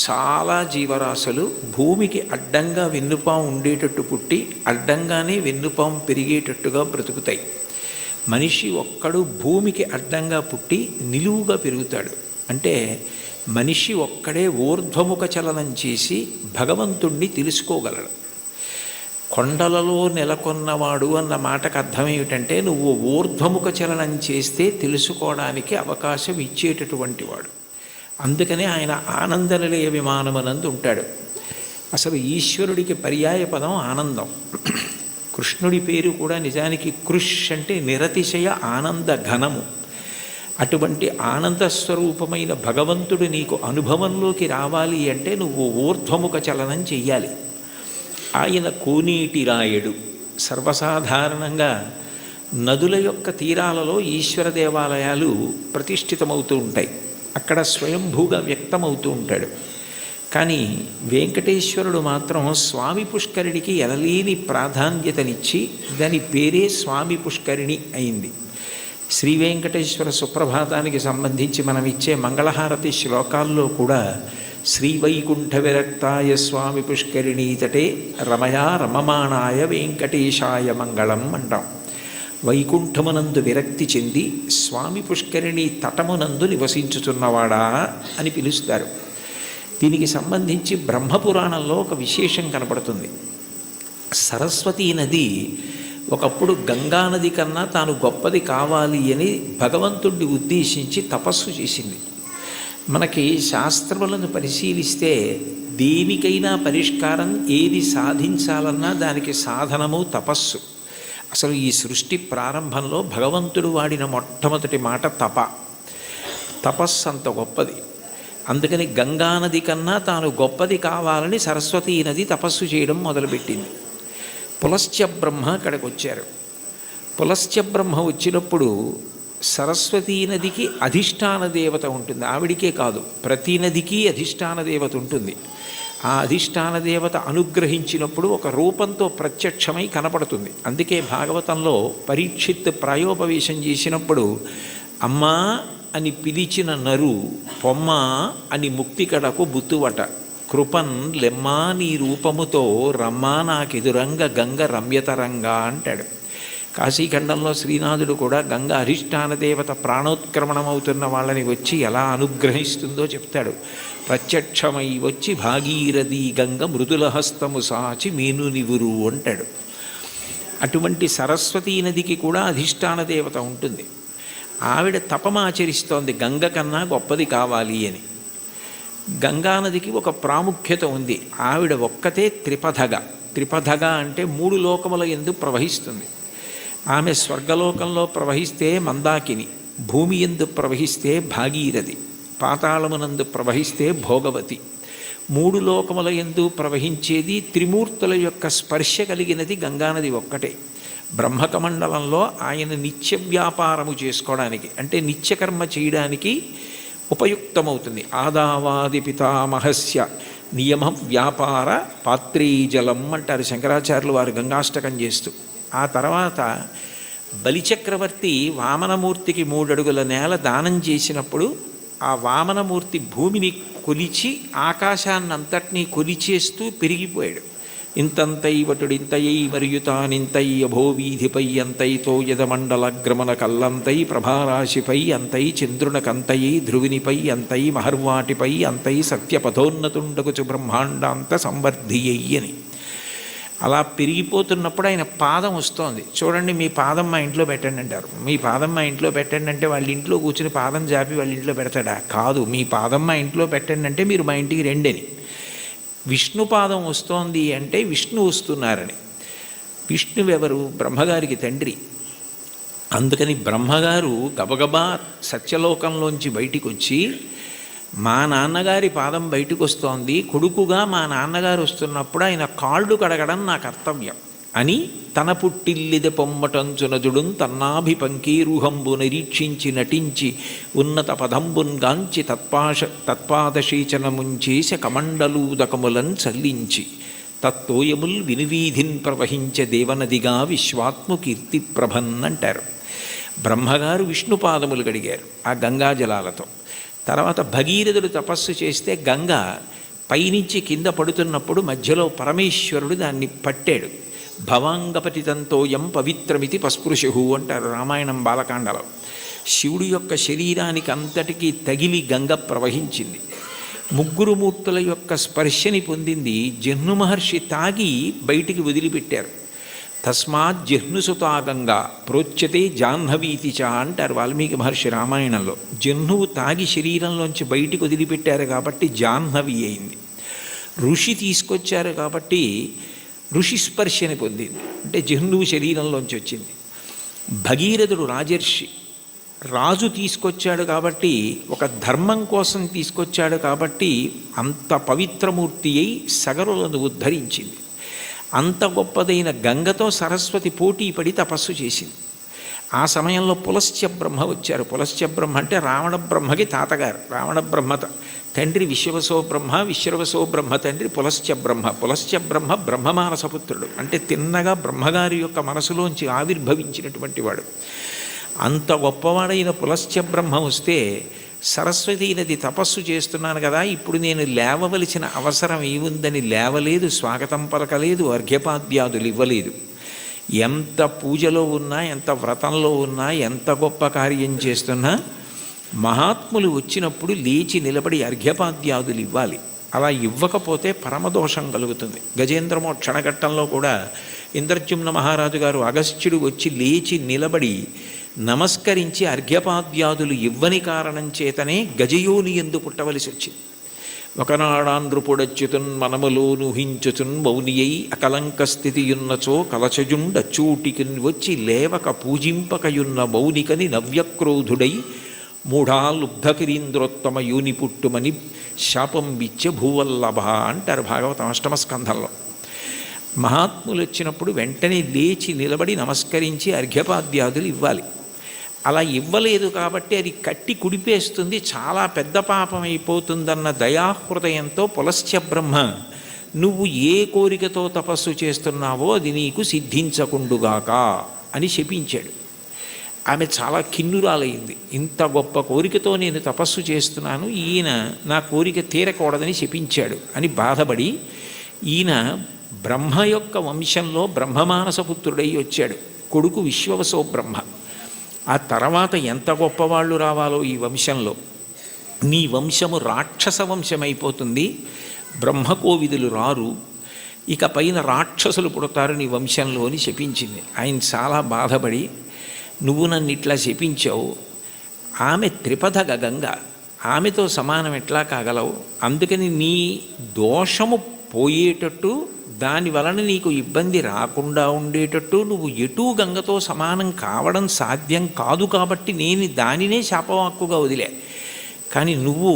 చాలా జీవరాశులు భూమికి అడ్డంగా వెన్నుపాము ఉండేటట్టు పుట్టి అడ్డంగానే వెన్నుపాము పెరిగేటట్టుగా బ్రతుకుతాయి. మనిషి ఒక్కడు భూమికి అడ్డంగా పుట్టి నిలువుగా పెరుగుతాడు. అంటే మనిషి ఒక్కడే ఊర్ధ్వముఖ చలనం చేసి భగవంతుణ్ణి తెలుసుకోగలడు. కొండలలో నెలకొన్నవాడు అన్న మాటకు అర్థం ఏమిటంటే, నువ్వు ఊర్ధ్వముఖ చలనం చేస్తే తెలుసుకోవడానికి అవకాశం ఇచ్చేటటువంటి వాడు. అందుకనే ఆయన ఆనంద నిలయ విమానమనందు ఉంటాడు. అసలు ఈశ్వరుడికి పర్యాయ పదం ఆనందం. కృష్ణుడి పేరు కూడా నిజానికి కృష్ అంటే నిరతిశయ ఆనంద ఘనము. అటువంటి ఆనంద స్వరూపమైన భగవంతుడు నీకు అనుభవంలోకి రావాలి అంటే నువ్వు ఊర్ధ్వముఖ చలనం చెయ్యాలి. ఆయన కోనేటి రాయడు. సర్వసాధారణంగా నదుల యొక్క తీరాలలో ఈశ్వర దేవాలయాలు ప్రతిష్ఠితమవుతూ ఉంటాయి. అక్కడ స్వయంభూగా వ్యక్తమవుతూ ఉంటాడు. కానీ వెంకటేశ్వరుడు మాత్రం స్వామి పుష్కరిణికి ఎనలేని ప్రాధాన్యతనిచ్చి దాని పేరే స్వామి పుష్కరిణి అయింది. శ్రీ వెంకటేశ్వర సుప్రభాతానికి సంబంధించి మనం ఇచ్చే మంగళహారతి శ్లోకాల్లో కూడా శ్రీవైకుంఠ విరక్తాయ స్వామి పుష్కరిణీ తటే రమయా రమమాణాయ వెంకటేశాయ మంగళం అంటాం. వైకుంఠమునందు విరక్తి చెంది స్వామి పుష్కరిణి తటమునందు నివసించుతున్నవాడా అని పిలుస్తారు. దీనికి సంబంధించి బ్రహ్మపురాణంలో ఒక విశేషం కనపడుతుంది. సరస్వతీ నది ఒకప్పుడు గంగానది కన్నా తాను గొప్పది కావాలి అని భగవంతుడిని ఉద్దేశించి తపస్సు చేసింది. మనకి శాస్త్రములను పరిశీలిస్తే దేనికైనా పరిష్కారం ఏది సాధించాలన్నా దానికి సాధనము తపస్సు. అసలు ఈ సృష్టి ప్రారంభంలో భగవంతుడు వాడిన మొట్టమొదటి మాట తపస్సు అంత గొప్పది. అందుకని గంగానది కన్నా తాను గొప్పది కావాలని సరస్వతీ నది తపస్సు చేయడం మొదలుపెట్టింది. పులస్త్య బ్రహ్మ అక్కడికి వచ్చారు. పులస్త్య బ్రహ్మ వచ్చినప్పుడు సరస్వతీ నదికి అధిష్టాన దేవత ఉంటుంది. ఆవిడికే కాదు, ప్రతి నదికి అధిష్టాన దేవత ఉంటుంది. ఆ అధిష్టాన దేవత అనుగ్రహించినప్పుడు ఒక రూపంతో ప్రత్యక్షమై కనపడుతుంది. అందుకే భాగవతంలో పరీక్షిత్ ప్రాయోపవేశం చేసినప్పుడు అమ్మా అని పిలిచిన నరు పొమ్మ అని ముక్తికడకు బుత్తువట, కృపన్ లెమ్మా నీ రూపముతో రమ్మా నాకెదురంగ గంగ రమ్యతరంగా అంటాడు. కాశీఖండంలో శ్రీనాథుడు కూడా గంగ అధిష్టాన దేవత ప్రాణోత్క్రమణమవుతున్న వాళ్ళని వచ్చి ఎలా అనుగ్రహిస్తుందో చెప్తాడు. ప్రత్యక్షమై వచ్చి భాగీరథి గంగ మృదుల హస్తము సాచి మేను నివురు అంటాడు. అటువంటి సరస్వతీ నదికి కూడా అధిష్టాన దేవత ఉంటుంది. ఆవిడ తపమాచరిస్తోంది గంగ కన్నా గొప్పది కావాలి అని. గంగానదికి ఒక ప్రాముఖ్యత ఉంది. ఆవిడ ఒక్కతే త్రిపథగ అంటే 3 లోకముల యందు ప్రవహిస్తుంది. ఆమె స్వర్గలోకంలో ప్రవహిస్తే మందాకిని, భూమి యందు ప్రవహిస్తే భాగీరథి, పాతాళమునందు ప్రవహిస్తే భోగవతి. 3 లోకముల యందు ప్రవహించేది త్రిమూర్తుల యొక్క స్పర్శ కలిగినది గంగానది ఒక్కటే. బ్రహ్మకమండలంలో ఆయన నిత్య వ్యాపారము చేసుకోవడానికి అంటే నిత్యకర్మ చేయడానికి ఉపయుక్తమవుతుంది. ఆదావాది పితామహస్య నియమ వ్యాపార పాత్రీ జలం అంటారు శంకరాచార్యులు వారు గంగాష్టకం చేస్తూ. ఆ తర్వాత బలిచక్రవర్తి వామనమూర్తికి 3 అడుగుల నేల దానం చేసినప్పుడు ఆ వామనమూర్తి భూమిని కొలిచి ఆకాశాన్నంతటినీ కొలిచేస్తూ పెరిగిపోయాడు. ఇంతంతైవటుడింతయై మరియు తానింతై అభోవీధిపై అంతైతో యదమండలగ్రమణ కల్లంతై ప్రభారాశిపై అంతై చంద్రునకంతయై ధ్రువినిపై అంతై మహర్వాటిపై అంతై సత్యపథోన్నతుండకుచు బ్రహ్మాండాంత సంవర్ధియ్యి అని. అలా పెరిగిపోతున్నప్పుడు ఆయన పాదం వస్తోంది. చూడండి, మీ పాదం మా ఇంట్లో పెట్టండి అంటారు. మీ పాదం మా ఇంట్లో పెట్టండి అంటే వాళ్ళ ఇంట్లో కూర్చుని పాదం జాపి వాళ్ళ ఇంట్లో పెడతాడా? కాదు, మీ పాదం మా ఇంట్లో పెట్టండి అంటే మీరు మా ఇంటికి రెండని. విష్ణుపాదం వస్తోంది అంటే విష్ణు వస్తున్నారని. విష్ణువెవరు? బ్రహ్మగారికి తండ్రి. అందుకని బ్రహ్మగారు గబగబా సత్యలోకంలోంచి బయటికి వచ్చి మా నాన్నగారి పాదం బయటకు వస్తోంది, కొడుకుగా మా నాన్నగారు వస్తున్నప్పుడు ఆయన కాళ్ళు కడగడం నా కర్తవ్యం అని తన పుట్టిల్లిద పొమ్మటంచునజుడుం తన్నాభిపంకీరుహంబు నిరీక్షించి నటించి ఉన్నత పదంబున్గాంచి తత్పాదశీచనముంచేస కమండలూదకములన్ చల్లించి తత్తోయముల్ వినువీధిన్ ప్రవహించే దేవనదిగా విశ్వాత్ము కీర్తి ప్రభన్ అంటారు. బ్రహ్మగారు విష్ణుపాదములు గడిగారు ఆ గంగాజలాలతో. తర్వాత భగీరథుడు తపస్సు చేస్తే గంగ పైనుంచి కింద పడుతున్నప్పుడు మధ్యలో పరమేశ్వరుడు దాన్ని పట్టాడు. భవాంగపతితంతోయం పవిత్రమితి పస్పృశు అంటారు రామాయణం బాలకాండలో. శివుడి యొక్క శరీరానికి అంతటికీ తగిలి గంగ ప్రవహించింది. ముగ్గురు మూర్తుల యొక్క స్పర్శని పొందింది. జహ్ను మహర్షి తాగి బయటికి వదిలిపెట్టారు. తస్మాత్ జహ్నుసుతా గంగా ప్రోచ్యతే జాహ్నవీతి చ అంటారు వాల్మీకి మహర్షి రామాయణంలో. జహ్నువు తాగి శరీరంలోంచి బయటికి వదిలిపెట్టారు కాబట్టి జాహ్నవి అయింది. ఋషి తీసుకొచ్చారు కాబట్టి ఋషి స్పర్శని పొందింది, అంటే జహ్నువు శరీరంలోంచి వచ్చింది. భగీరథుడు రాజర్షి, రాజు తీసుకొచ్చాడు కాబట్టి, ఒక ధర్మం కోసం తీసుకొచ్చాడు కాబట్టి అంత పవిత్రమూర్తి అయి సగరులను ఉద్ధరించింది. అంత గొప్పదైన గంగతో సరస్వతి పోటీ పడి తపస్సు చేసింది. ఆ సమయంలో పులస్త్య బ్రహ్మ వచ్చారు. పులస్త్య బ్రహ్మ అంటే రావణ బ్రహ్మకి తాతగారు. రావణ బ్రహ్మ తండ్రి విశ్వవసో బ్రహ్మ, విశ్వవసో బ్రహ్మ తండ్రి పులస్త్య బ్రహ్మ. పులస్త్య బ్రహ్మ బ్రహ్మమానసపుత్రుడు, అంటే తిన్నగా బ్రహ్మగారి యొక్క మనసులోంచి ఆవిర్భవించినటువంటి వాడు. అంత గొప్పవాడైన పులస్త్య బ్రహ్మ వస్తే సరస్వతీ నది తపస్సు చేస్తున్నాను కదా, ఇప్పుడు నేను లేవవలసిన అవసరం ఏముందని లేవలేదు, స్వాగతం పలకలేదు, అర్ఘ్యపాద్యాదులు ఇవ్వలేదు. ఎంత పూజలో ఉన్నా, ఎంత వ్రతంలో ఉన్నా, ఎంత గొప్ప కార్యం చేస్తున్నా మహాత్ములు వచ్చినప్పుడు లేచి నిలబడి అర్ఘ్యపాద్యాదులు ఇవ్వాలి. అలా ఇవ్వకపోతే పరమదోషం కలుగుతుంది. గజేంద్రమోక్షణ ఘట్టంలో కూడా ఇంద్రజుమ్న మహారాజు గారు అగస్త్యుడు వచ్చి లేచి నిలబడి నమస్కరించి అర్ఘ్యపాద్యాదులు ఇవ్వని కారణం చేతనే గజయోని ఎందు పుట్టవలసి వచ్చింది. ఒకనాడాంధ్రుపుడచ్యుతున్ మనములో నుహించుచున్ మౌనియై అకలంక స్థితియున్నచో కలచజుండచూటికిన్ వచ్చి లేవక పూజింపకయున్న మౌనికని నవ్యక్రోధుడై మూఢాలుబ్ధకిరీంద్రోత్తమ యోని పుట్టుమని శాపం విచ్చే భూవల్లభ అంటారు భాగవతం అష్టమ స్కంధంలో. మహాత్ములు వచ్చినప్పుడు వెంటనే లేచి నిలబడి నమస్కరించి అర్ఘ్యపాద్యాదులు ఇవ్వాలి. అలా ఇవ్వలేదు కాబట్టి అది కట్టి కుడిపేస్తుంది, చాలా పెద్ద పాపం అయిపోతుందన్న దయాహృదయంతో పులస్త్య బ్రహ్మ నువ్వు ఏ కోరికతో తపస్సు చేస్తున్నావో అది నీకు సిద్ధించకుండుగాక అని శపించాడు. ఆమె చాలా కిన్నురాలైంది. ఇంత గొప్ప కోరికతో నేను తపస్సు చేస్తున్నాను, ఈయన నా కోరిక తీరకూడదని శపించాడు అని బాధపడి ఈయన బ్రహ్మ యొక్క వంశంలో బ్రహ్మమానసపుత్రుడై వచ్చాడు. కొడుకు విశ్వవసో బ్రహ్మ. ఆ తర్వాత ఎంత గొప్పవాళ్ళు రావాలో ఈ వంశంలో. నీ వంశము రాక్షస వంశమైపోతుంది, బ్రహ్మకోవిదులు రారు, ఇక పైన రాక్షసులు పుడతారు నీ వంశంలో అని శపించింది. ఆయన చాలా బాధపడి నువ్వు నన్ను ఇట్లా శపించావు, ఆమె త్రిపథగ గంగ, ఆమెతో సమానం ఎట్లా కాగలవు, అందుకని నీ దోషము పోయేటట్టు దాని వలన నీకు ఇబ్బంది రాకుండా ఉండేటట్టు నువ్వు ఎటూ గంగతో సమానం కావడం సాధ్యం కాదు కాబట్టి నేను దానినే శాపవాక్కుగా వదిలే. కానీ నువ్వు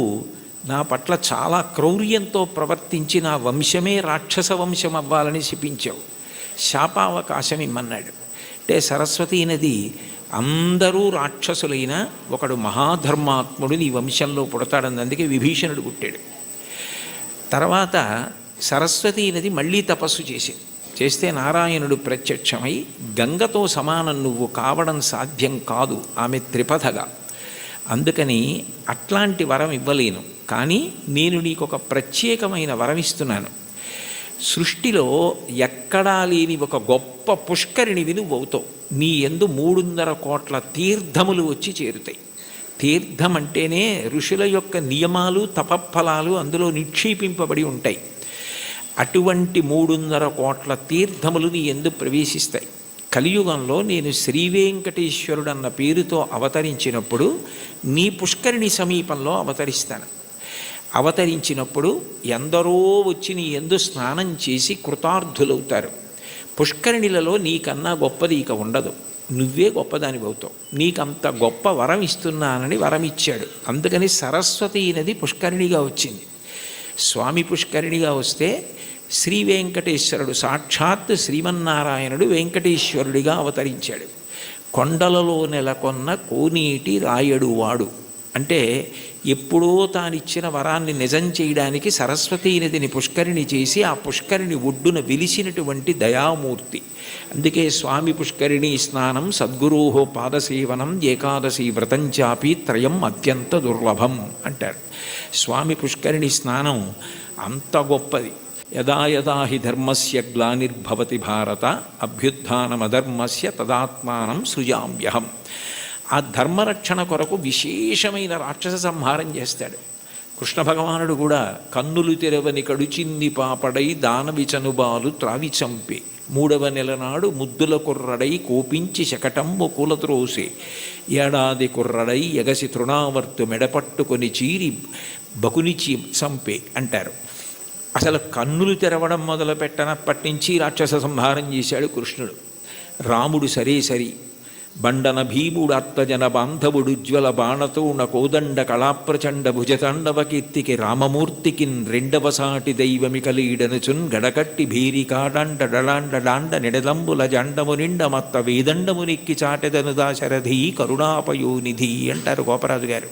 నా పట్ల చాలా క్రౌర్యంతో ప్రవర్తించి నా వంశమే రాక్షస వంశం అవ్వాలని శపించావు, శాపావకాశం ఇమ్మన్నాడు. అంటే సరస్వతీ నది అందరూ రాక్షసులైన ఒకడు మహాధర్మాత్ముడు నీ వంశంలో పుడతాడని అందుకే విభీషణుడు పుట్టాడు. తర్వాత సరస్వతీ నది మళ్ళీ తపస్సు చేస్తే నారాయణుడు ప్రత్యక్షమై గంగతో సమానం నువ్వు కావడం సాధ్యం కాదు, ఆమె త్రిపథగా, అందుకని అట్లాంటి వరం ఇవ్వలేను, కానీ నేను నీకు ఒక ప్రత్యేకమైన వరం ఇస్తున్నాను. సృష్టిలో ఎక్కడా లేని ఒక గొప్ప పుష్కరిణివి నువ్వు అవుతావు. నీ యందు 300 కోట్ల తీర్థములు వచ్చి చేరుతాయి. తీర్థం అంటేనే ఋషుల యొక్క నియమాలు తపఫలాలు అందులో నిక్షేపింపబడి ఉంటాయి. అటువంటి 300 కోట్ల తీర్థములు నీ యందు ప్రవేశిస్తాయి. కలియుగంలో నేను శ్రీవేంకటేశ్వరుడు అన్న పేరుతో అవతరించినప్పుడు నీ పుష్కరిణి సమీపంలో అవతరిస్తాను. అవతరించినప్పుడు ఎందరో వచ్చి నీ యందు స్నానం చేసి కృతార్థులవుతారు. పుష్కరిణిలలో నీకన్నా గొప్పది ఇక ఉండదు. నువ్వే గొప్పదానివి అవుతావు, నీకంత గొప్ప వరం ఇస్తున్నానని వరం ఇచ్చాడు. అందుకని సరస్వతి నది పుష్కరిణిగా వచ్చింది. స్వామి పుష్కరిణిగా వస్తే శ్రీ వెంకటేశ్వరుడు సాక్షాత్ శ్రీమన్నారాయణుడు వెంకటేశ్వరుడిగా అవతరించాడు. కొండలలో నెలకొన్న కోనీటి రాయడు వాడు అంటే ఎప్పుడో తానిచ్చిన వరాన్ని నిజం చేయడానికి సరస్వతీ నదిని పుష్కరిణి చేసి ఆ పుష్కరిణి ఒడ్డున వెలిసినటువంటి దయామూర్తి. అందుకే స్వామి పుష్కరిణి స్నానం సద్గురోహో పాదసేవనం ఏకాదశి వ్రతంచాపి త్రయం అత్యంత దుర్లభం అంటారు. స్వామి పుష్కరిణి స్నానం అంత గొప్పది. యదా యదా హి ధర్మస్య గ్లానిర్భవతి భారత అభ్యుత్థానమధర్మస్య తదాత్మానం సృజామ్యహం. ఆ ధర్మరక్షణ కొరకు విశేషమైన రాక్షస సంహారం చేస్తాడు. కృష్ణ భగవానుడు కూడా కన్నులు తెరవని కడుచిన్ని పాపడై దానవి చనుబాలు త్రావి చంపే 3వ నెల నాడు ముద్దుల కుర్రడై కోపించి శకటమ్ము కూలత్రోసే ఏడాది కుర్రడై ఎగసి తృణావర్తు మెడపట్టుకొని చీరి బకునిచి చంపే అంటారు. అసలు కన్నులు తెరవడం మొదలు పెట్టనప్పటి నుంచి రాక్షస సంహారం చేశాడు కృష్ణుడు. రాముడు సరే సరి బండన భీముడు ఆత్మజన బాంధవుడు ఉజ్వల బాణతోణ కోదండ కళాప్రచండ భుజతాండవ కీర్తికి రామమూర్తికిన్ 2వ సాటి దైవమికలీడనుచున్ గడకట్టి భీరి కాడాండ డడాండ డాండ నిడలంబుల జండము నిండ మత్త వేదండము నెక్కి చాటెదను దాశరథి కరుణాపయోనిధి అంటారు గోపరాజు గారు.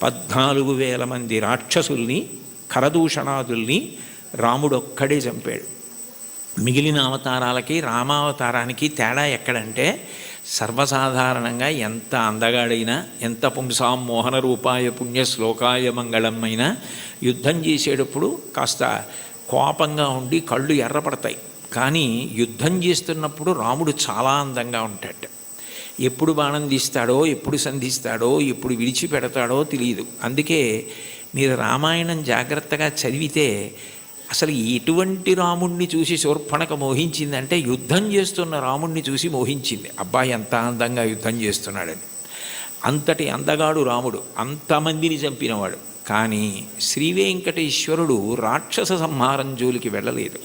14,000 మంది రాక్షసుల్ని ఖరదూషణాదుల్ని రాముడొక్కడే చంపాడు. మిగిలిన అవతారాలకి రామావతారానికి తేడా ఎక్కడంటే సర్వసాధారణంగా ఎంత అందగాడైనా ఎంత పుంసాం మోహన రూపాయ పుణ్య శ్లోకాయ మంగళమైనా యుద్ధం చేసేటప్పుడు కాస్త కోపంగా ఉండి కళ్ళు ఎర్రపడతాయి. కానీ యుద్ధం చేస్తున్నప్పుడు రాముడు చాలా అందంగా ఉంటాడు. ఎప్పుడు బాణం తీస్తాడో ఎప్పుడు సంధిస్తాడో ఎప్పుడు విడిచిపెడతాడో తెలియదు. అందుకే మీరు రామాయణం జాగ్రత్తగా చదివితే అసలు ఎటువంటి రాముణ్ణి చూసి శూర్పణఖ మోహించిందంటే యుద్ధం చేస్తున్న రాముణ్ణి చూసి మోహించింది. అబ్బాయి ఎంత అందంగా యుద్ధం చేస్తున్నాడని. అంతటి అందగాడు రాముడు, అంతమందిని చంపినవాడు. కానీ శ్రీ వెంకటేశ్వరుడు రాక్షస సంహారం జోలికి వెళ్ళలేదు.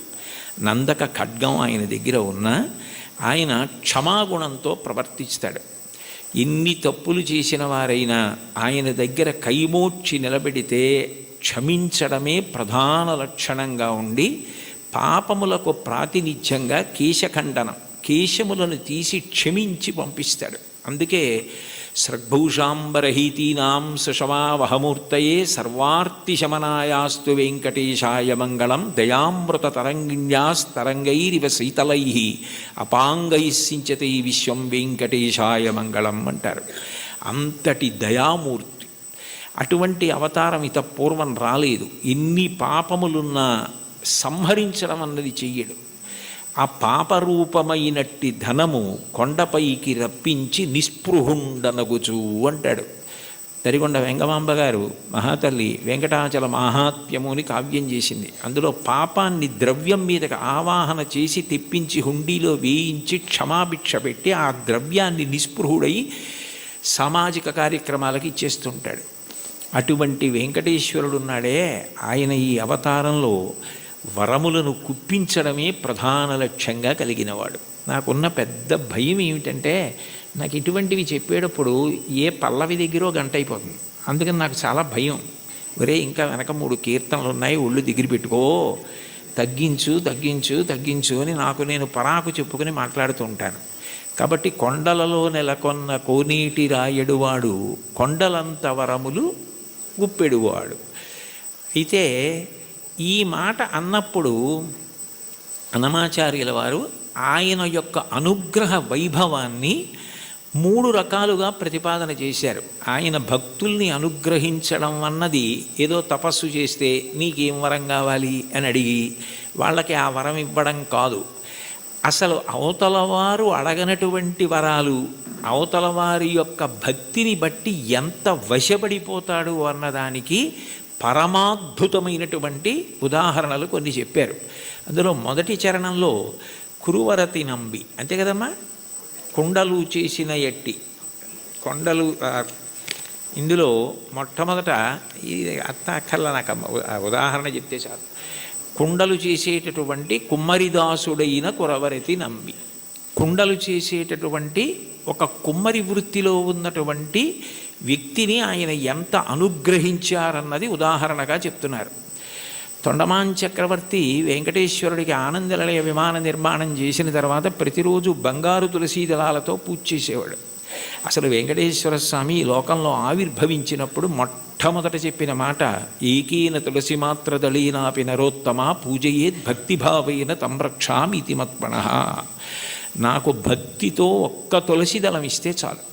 నందక ఖడ్గం ఆయన దగ్గర ఉన్నా ఆయన క్షమాగుణంతో ప్రవర్తిస్తాడు. ఎన్ని తప్పులు చేసిన వారైనా ఆయన దగ్గర కైమోడ్చి నిలబెడితే క్షమించడమే ప్రధాన లక్షణంగా ఉండి పాపములకు ప్రాతినిధ్యంగా కేశఖండనం, కేశములను తీసి క్షమించి పంపిస్తాడు. అందుకే సృగ్భూషాంబరహీతీనాం సుషమావహమూర్తయే సర్వార్తిశమనాయాస్తు వెంకటేశాయ మంగళం దయామృత తరంగిణ్యాస్తరంగైరివ శీతలై అపాంగై సించతే విశ్వం వెంకటేశాయ మంగళం అంటారు. అంతటి దయామూర్తి. అటువంటి అవతారం ఇత పూర్వం రాలేదు. ఎన్ని పాపములున్నా సంహరించడం అన్నది చెయ్యడు. ఆ పాపరూపమైనట్టి ధనము కొండపైకి రప్పించి నిస్పృహుండనగుచు అంటాడు. తరిగొండ వెంగమాంబ గారు మహాతల్లి వెంకటాచల మాహాత్మ్యముని కావ్యం చేసింది. అందులో పాపాన్ని ద్రవ్యం మీదకి ఆవాహన చేసి తెప్పించి హుండీలో వేయించి క్షమాభిక్ష పెట్టి ఆ ద్రవ్యాన్ని నిస్పృహుడై సామాజిక కార్యక్రమాలకు ఇచ్చేస్తుంటాడు. అటువంటి వెంకటేశ్వరుడున్నాడే, ఆయన ఈ అవతారంలో వరములను కుప్పించడమే ప్రధాన లక్ష్యంగా కలిగినవాడు. నాకున్న పెద్ద భయం ఏమిటంటే నాకు ఇటువంటివి చెప్పేటప్పుడు ఏ పల్లవి దగ్గరో గంట అయిపోతుంది. అందుకని నాకు చాలా భయం. ఒరే ఇంకా వెనక 3 కీర్తనలు ఉన్నాయి, ఒళ్ళు దగ్గర పెట్టుకో, తగ్గించు తగ్గించు తగ్గించు అని నాకు నేను పరాకు చెప్పుకొని మాట్లాడుతూ ఉంటాను. కాబట్టి కొండలలో నెలకొన్న కోనీటి రాయడువాడు కొండలంత వరములు గుప్పెడువాడు. అయితే ఈ మాట అన్నప్పుడు అన్నమాచార్యుల వారు ఆయన యొక్క అనుగ్రహ వైభవాన్ని 3 రకాలుగా ప్రతిపాదన చేశారు. ఆయన భక్తుల్ని అనుగ్రహించడం అన్నది ఏదో తపస్సు చేస్తే నీకేం వరం కావాలి అని అడిగి వాళ్ళకి ఆ వరం ఇవ్వడం కాదు. అసలు అవతల వారు అడగనటువంటి వరాలు అవతల వారి యొక్క భక్తిని బట్టి ఎంత వశపడిపోతాడు అన్నదానికి పరమాద్భుతమైనటువంటి ఉదాహరణలు కొన్ని చెప్పారు. అందులో మొదటి చరణంలో కురువరతి నంబి, అంతే కదమ్మా, కుండలు చేసిన ఎట్టి కొండలు. ఇందులో మొట్టమొదట ఇది అక్కర్ల నాకు ఉదాహరణ చెప్తే చాలు. కుండలు చేసేటటువంటి కుమ్మరిదాసుడైన కురవరతి నంబి. కుండలు చేసేటటువంటి ఒక కుమ్మరి వృత్తిలో ఉన్నటువంటి వ్యక్తిని ఆయన ఎంత అనుగ్రహించారన్నది ఉదాహరణగా చెప్తున్నారు. తొండమాన్ చక్రవర్తి వెంకటేశ్వరుడికి ఆనందనిలయ విమాన నిర్మాణం చేసిన తర్వాత ప్రతిరోజు బంగారు తులసీ దళాలతో పూజ చేసేవాడు. అసలు వెంకటేశ్వర స్వామి ఈ లోకంలో ఆవిర్భవించినప్పుడు మొట్టమొదట చెప్పిన మాట, ఏకీన తులసి మాత్ర దళీనాపి నరోత్తమ పూజయేద్ భక్తిభావైన తంరక్షామితి మత్పణః. నాకు భక్తితో ఒక్క తులసి దళం ఇస్తే చాలు,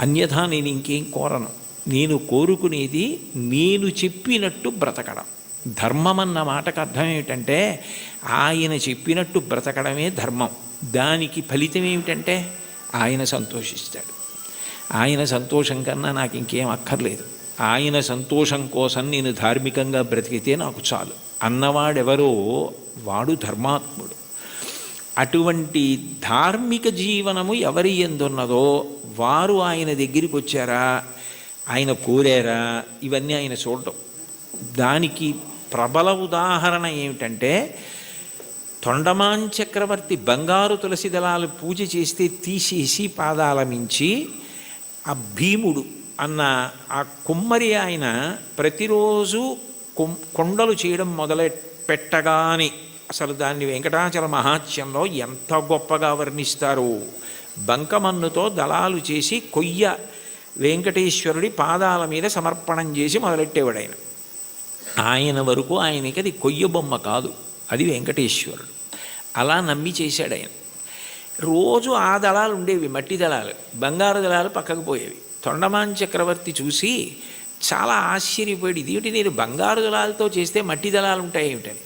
అన్యథా నేను ఇంకేం కోరను. నేను కోరుకునేది నేను చెప్పినట్టు బ్రతకడం. ధర్మం అన్న మాటకు అర్థం ఏమిటంటే ఆయన చెప్పినట్టు బ్రతకడమే ధర్మం. దానికి ఫలితం ఏమిటంటే ఆయన సంతోషిస్తాడు. ఆయన సంతోషం కన్నా నాకు ఇంకేం అక్కర్లేదు. ఆయన సంతోషం కోసం నేను ధార్మికంగా బ్రతికితే నాకు చాలు అన్నవాడెవరో వాడు ధర్మాత్ముడు. అటువంటి ధార్మిక జీవనము ఎవరి ఎందున్నదో వారు ఆయన దగ్గరికి వచ్చారా, ఆయన కోరారా, ఇవన్నీ ఆయన చూడటం. దానికి ప్రబల ఉదాహరణ ఏమిటంటే తొండమాన్ చక్రవర్తి బంగారు తులసి దళాలు పూజ చేస్తే తీసేసి పాదాల మించి ఆ భీముడు అన్న ఆ కుమ్మరి ఆయన ప్రతిరోజు కొండలు చేయడం మొదలు పెట్టగానే అసలు దాన్ని వెంకటాచల మహాత్యంలో ఎంత గొప్పగా వర్ణిస్తారు. బంకమన్నుతో దళాలు చేసి కొయ్య వెంకటేశ్వరుడి పాదాల మీద సమర్పణం చేసి మొదలెట్టేవాడు ఆయన. ఆయన వరకు ఆయనకి అది కొయ్య బొమ్మ కాదు, అది వెంకటేశ్వరుడు. అలా నమ్మి చేశాడు ఆయన. రోజు ఆ దళాలు ఉండేవి, మట్టి దళాలు. బంగారు దళాలు పక్కకు పోయేవి. తొండమాన్ చక్రవర్తి చూసి చాలా ఆశ్చర్యపోయాడు, ఇదేమిటి నేను బంగారు దళాలతో చేస్తే మట్టి దళాలు ఉంటాయి ఏమిటని.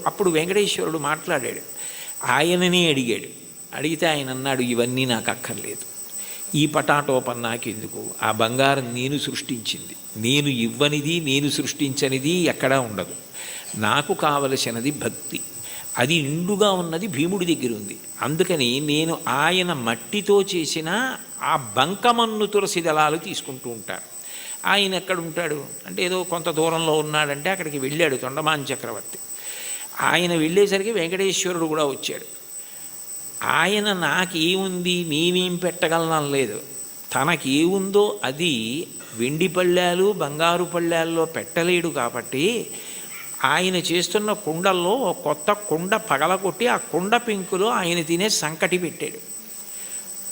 అప్పుడు వెంకటేశ్వరుడు మాట్లాడాడు, ఆయననే అడిగాడు. అడిగితే ఆయన అన్నాడు, ఇవన్నీ నాకు అక్కర్లేదు, ఈ పటాటోపం నాకెందుకు, ఆ బంగారం నేను సృష్టించింది, నేను ఇవ్వనిది నేను సృష్టించనిది ఎక్కడా ఉండదు. నాకు కావలసినది భక్తి, అది నిండుగా ఉన్నది భీముడి దగ్గర ఉంది. అందుకని నేను ఆయన మట్టితో చేసిన ఆ బంకమన్ను తులసి దళాలు తీసుకుంటూ ఉంటాను. ఆయన ఎక్కడ ఉంటాడు అంటే ఏదో కొంత దూరంలో ఉన్నాడంటే అక్కడికి వెళ్ళాడు తొండమాన్ చక్రవర్తి. ఆయన వెళ్ళేసరికి వెంకటేశ్వరుడు కూడా వచ్చాడు. ఆయన నాకేముంది నేనేం పెట్టగలను లేదు, తనకేముందో అది వెండి పళ్ళాలు బంగారు పళ్ళాల్లో పెట్టలేడు. కాబట్టి ఆయన చేస్తున్న కుండల్లో కొత్త కుండ పగలగొట్టి ఆ కుండ పెంకులో ఆయన తినే సంకటి పెట్టాడు.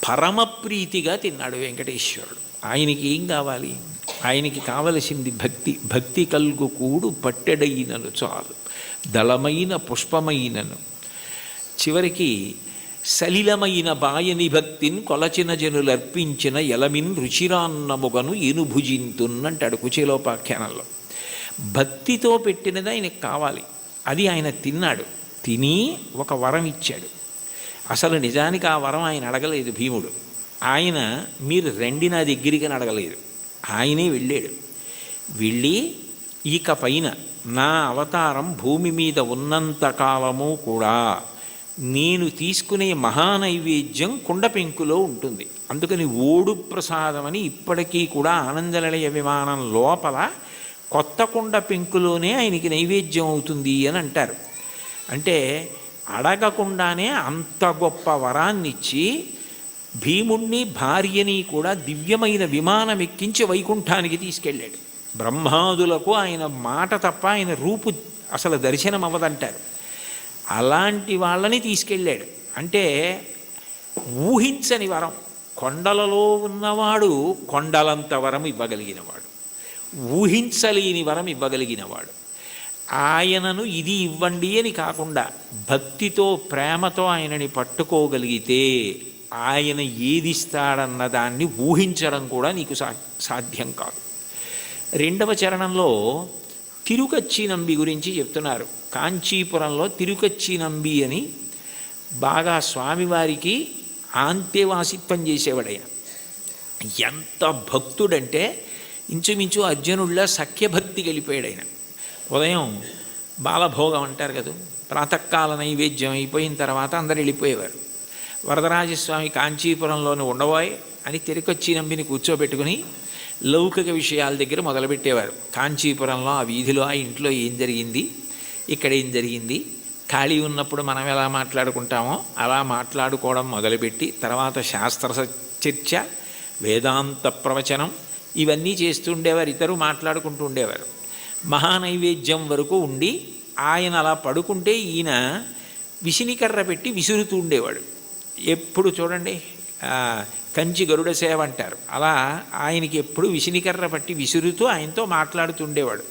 పరమప్రీతిగా తిన్నాడు వెంకటేశ్వరుడు. ఆయనకి ఏం కావాలి, ఆయనకి కావలసింది భక్తి. భక్తి కల్గు కూడు పట్టెడైనను చాలు, దళమైన పుష్పమైనను. చివరికి సలిలమైన బాయని భక్తిని కొలచిన జనులర్పించిన ఎలమిన్ రుచిరాన్నముగను ఏనుభుజింతున్నంటాడు కుచేలోపాఖ్యానంలో. భక్తితో పెట్టినది ఆయనకు కావాలి, అది ఆయన తిన్నాడు. తిని ఒక వరం ఇచ్చాడు. అసలు నిజానికి ఆ వరం ఆయన అడగలేదు భీముడు. ఆయన మీరు రండి నా దగ్గరికి అడగలేదు, ఆయనే వెళ్ళాడు. వెళ్ళి ఇక పైన నా అవతారం భూమి మీద ఉన్నంతకాలము కూడా నేను తీసుకునే మహానైవేద్యం కుండ పెంకులో ఉంటుంది. అందుకని ఓడు ప్రసాదం అని ఇప్పటికీ కూడా ఆనందనిలయ విమానం లోపల కొత్త కుండ పెంకులోనే ఆయనకి నైవేద్యం అవుతుంది అని అంటారు. అంటే అడగకుండానే అంత గొప్ప వరాన్నిచ్చి భీముణ్ణి భార్యని కూడా దివ్యమైన విమానం ఎక్కించి వైకుంఠానికి తీసుకెళ్ళాడు. బ్రహ్మాదులకు ఆయన మాట తప్ప ఆయన రూపు అసలు దర్శనం అవ్వదంటారు. అలాంటి వాళ్ళని తీసుకెళ్ళాడు. అంటే ఊహించని వరం. కొండలలో ఉన్నవాడు కొండలంత వరం ఇవ్వగలిగినవాడు, ఊహించలేని వరం ఇవ్వగలిగినవాడు. ఆయనను ఇది ఇవ్వండి అని కాకుండా భక్తితో ప్రేమతో ఆయనని పట్టుకోగలిగితే ఆయన ఏదిస్తాడన్న దాన్ని ఊహించడం కూడా నీకు సాధ్యం కాదు. రెండవ చరణంలో తిరుకచ్చినంబి గురించి చెప్తున్నారు. కాంచీపురంలో తిరుకచ్చినంబి అని బాగా స్వామివారికి ఆంతేవాసిత్వం చేసేవాడైన. ఎంత భక్తుడంటే ఇంచుమించు అర్జునుడిలా సఖ్యభక్తి గెలిపాడు ఆయన. ఉదయం బాలభోగం అంటారు కదా, ప్రాతకాల నైవేద్యం అయిపోయిన తర్వాత అందరు వెళ్ళిపోయేవారు. వరదరాజస్వామి కాంచీపురంలోని ఉండబోయ్ అని తిరుకొచ్చినంబిని కూర్చోబెట్టుకుని లౌకిక విషయాల దగ్గర మొదలుపెట్టేవారు. కాంచీపురంలో ఆ వీధిలో ఆ ఇంట్లో ఏం జరిగింది, ఇక్కడ ఏం జరిగింది, ఖాళీ ఉన్నప్పుడు మనం ఎలా మాట్లాడుకుంటామో అలా మాట్లాడుకోవడం మొదలుపెట్టి తర్వాత శాస్త్ర చర్చ, వేదాంత ప్రవచనం ఇవన్నీ చేస్తూ ఉండేవారు. ఇద్దరు మాట్లాడుకుంటూ ఉండేవారు. మహానైవేద్యం వరకు ఉండి ఆయన అలా పడుకుంటే ఈయన విసినికర్ర పెట్టి విసురుతూ ఉండేవాడు. ఎప్పుడు చూడండి కంచి గరుడ సేవ అంటారు, అలా ఆయనకి ఎప్పుడు విసినికర్ర పట్టి విసురుతూ ఆయనతో మాట్లాడుతుండేవాడు.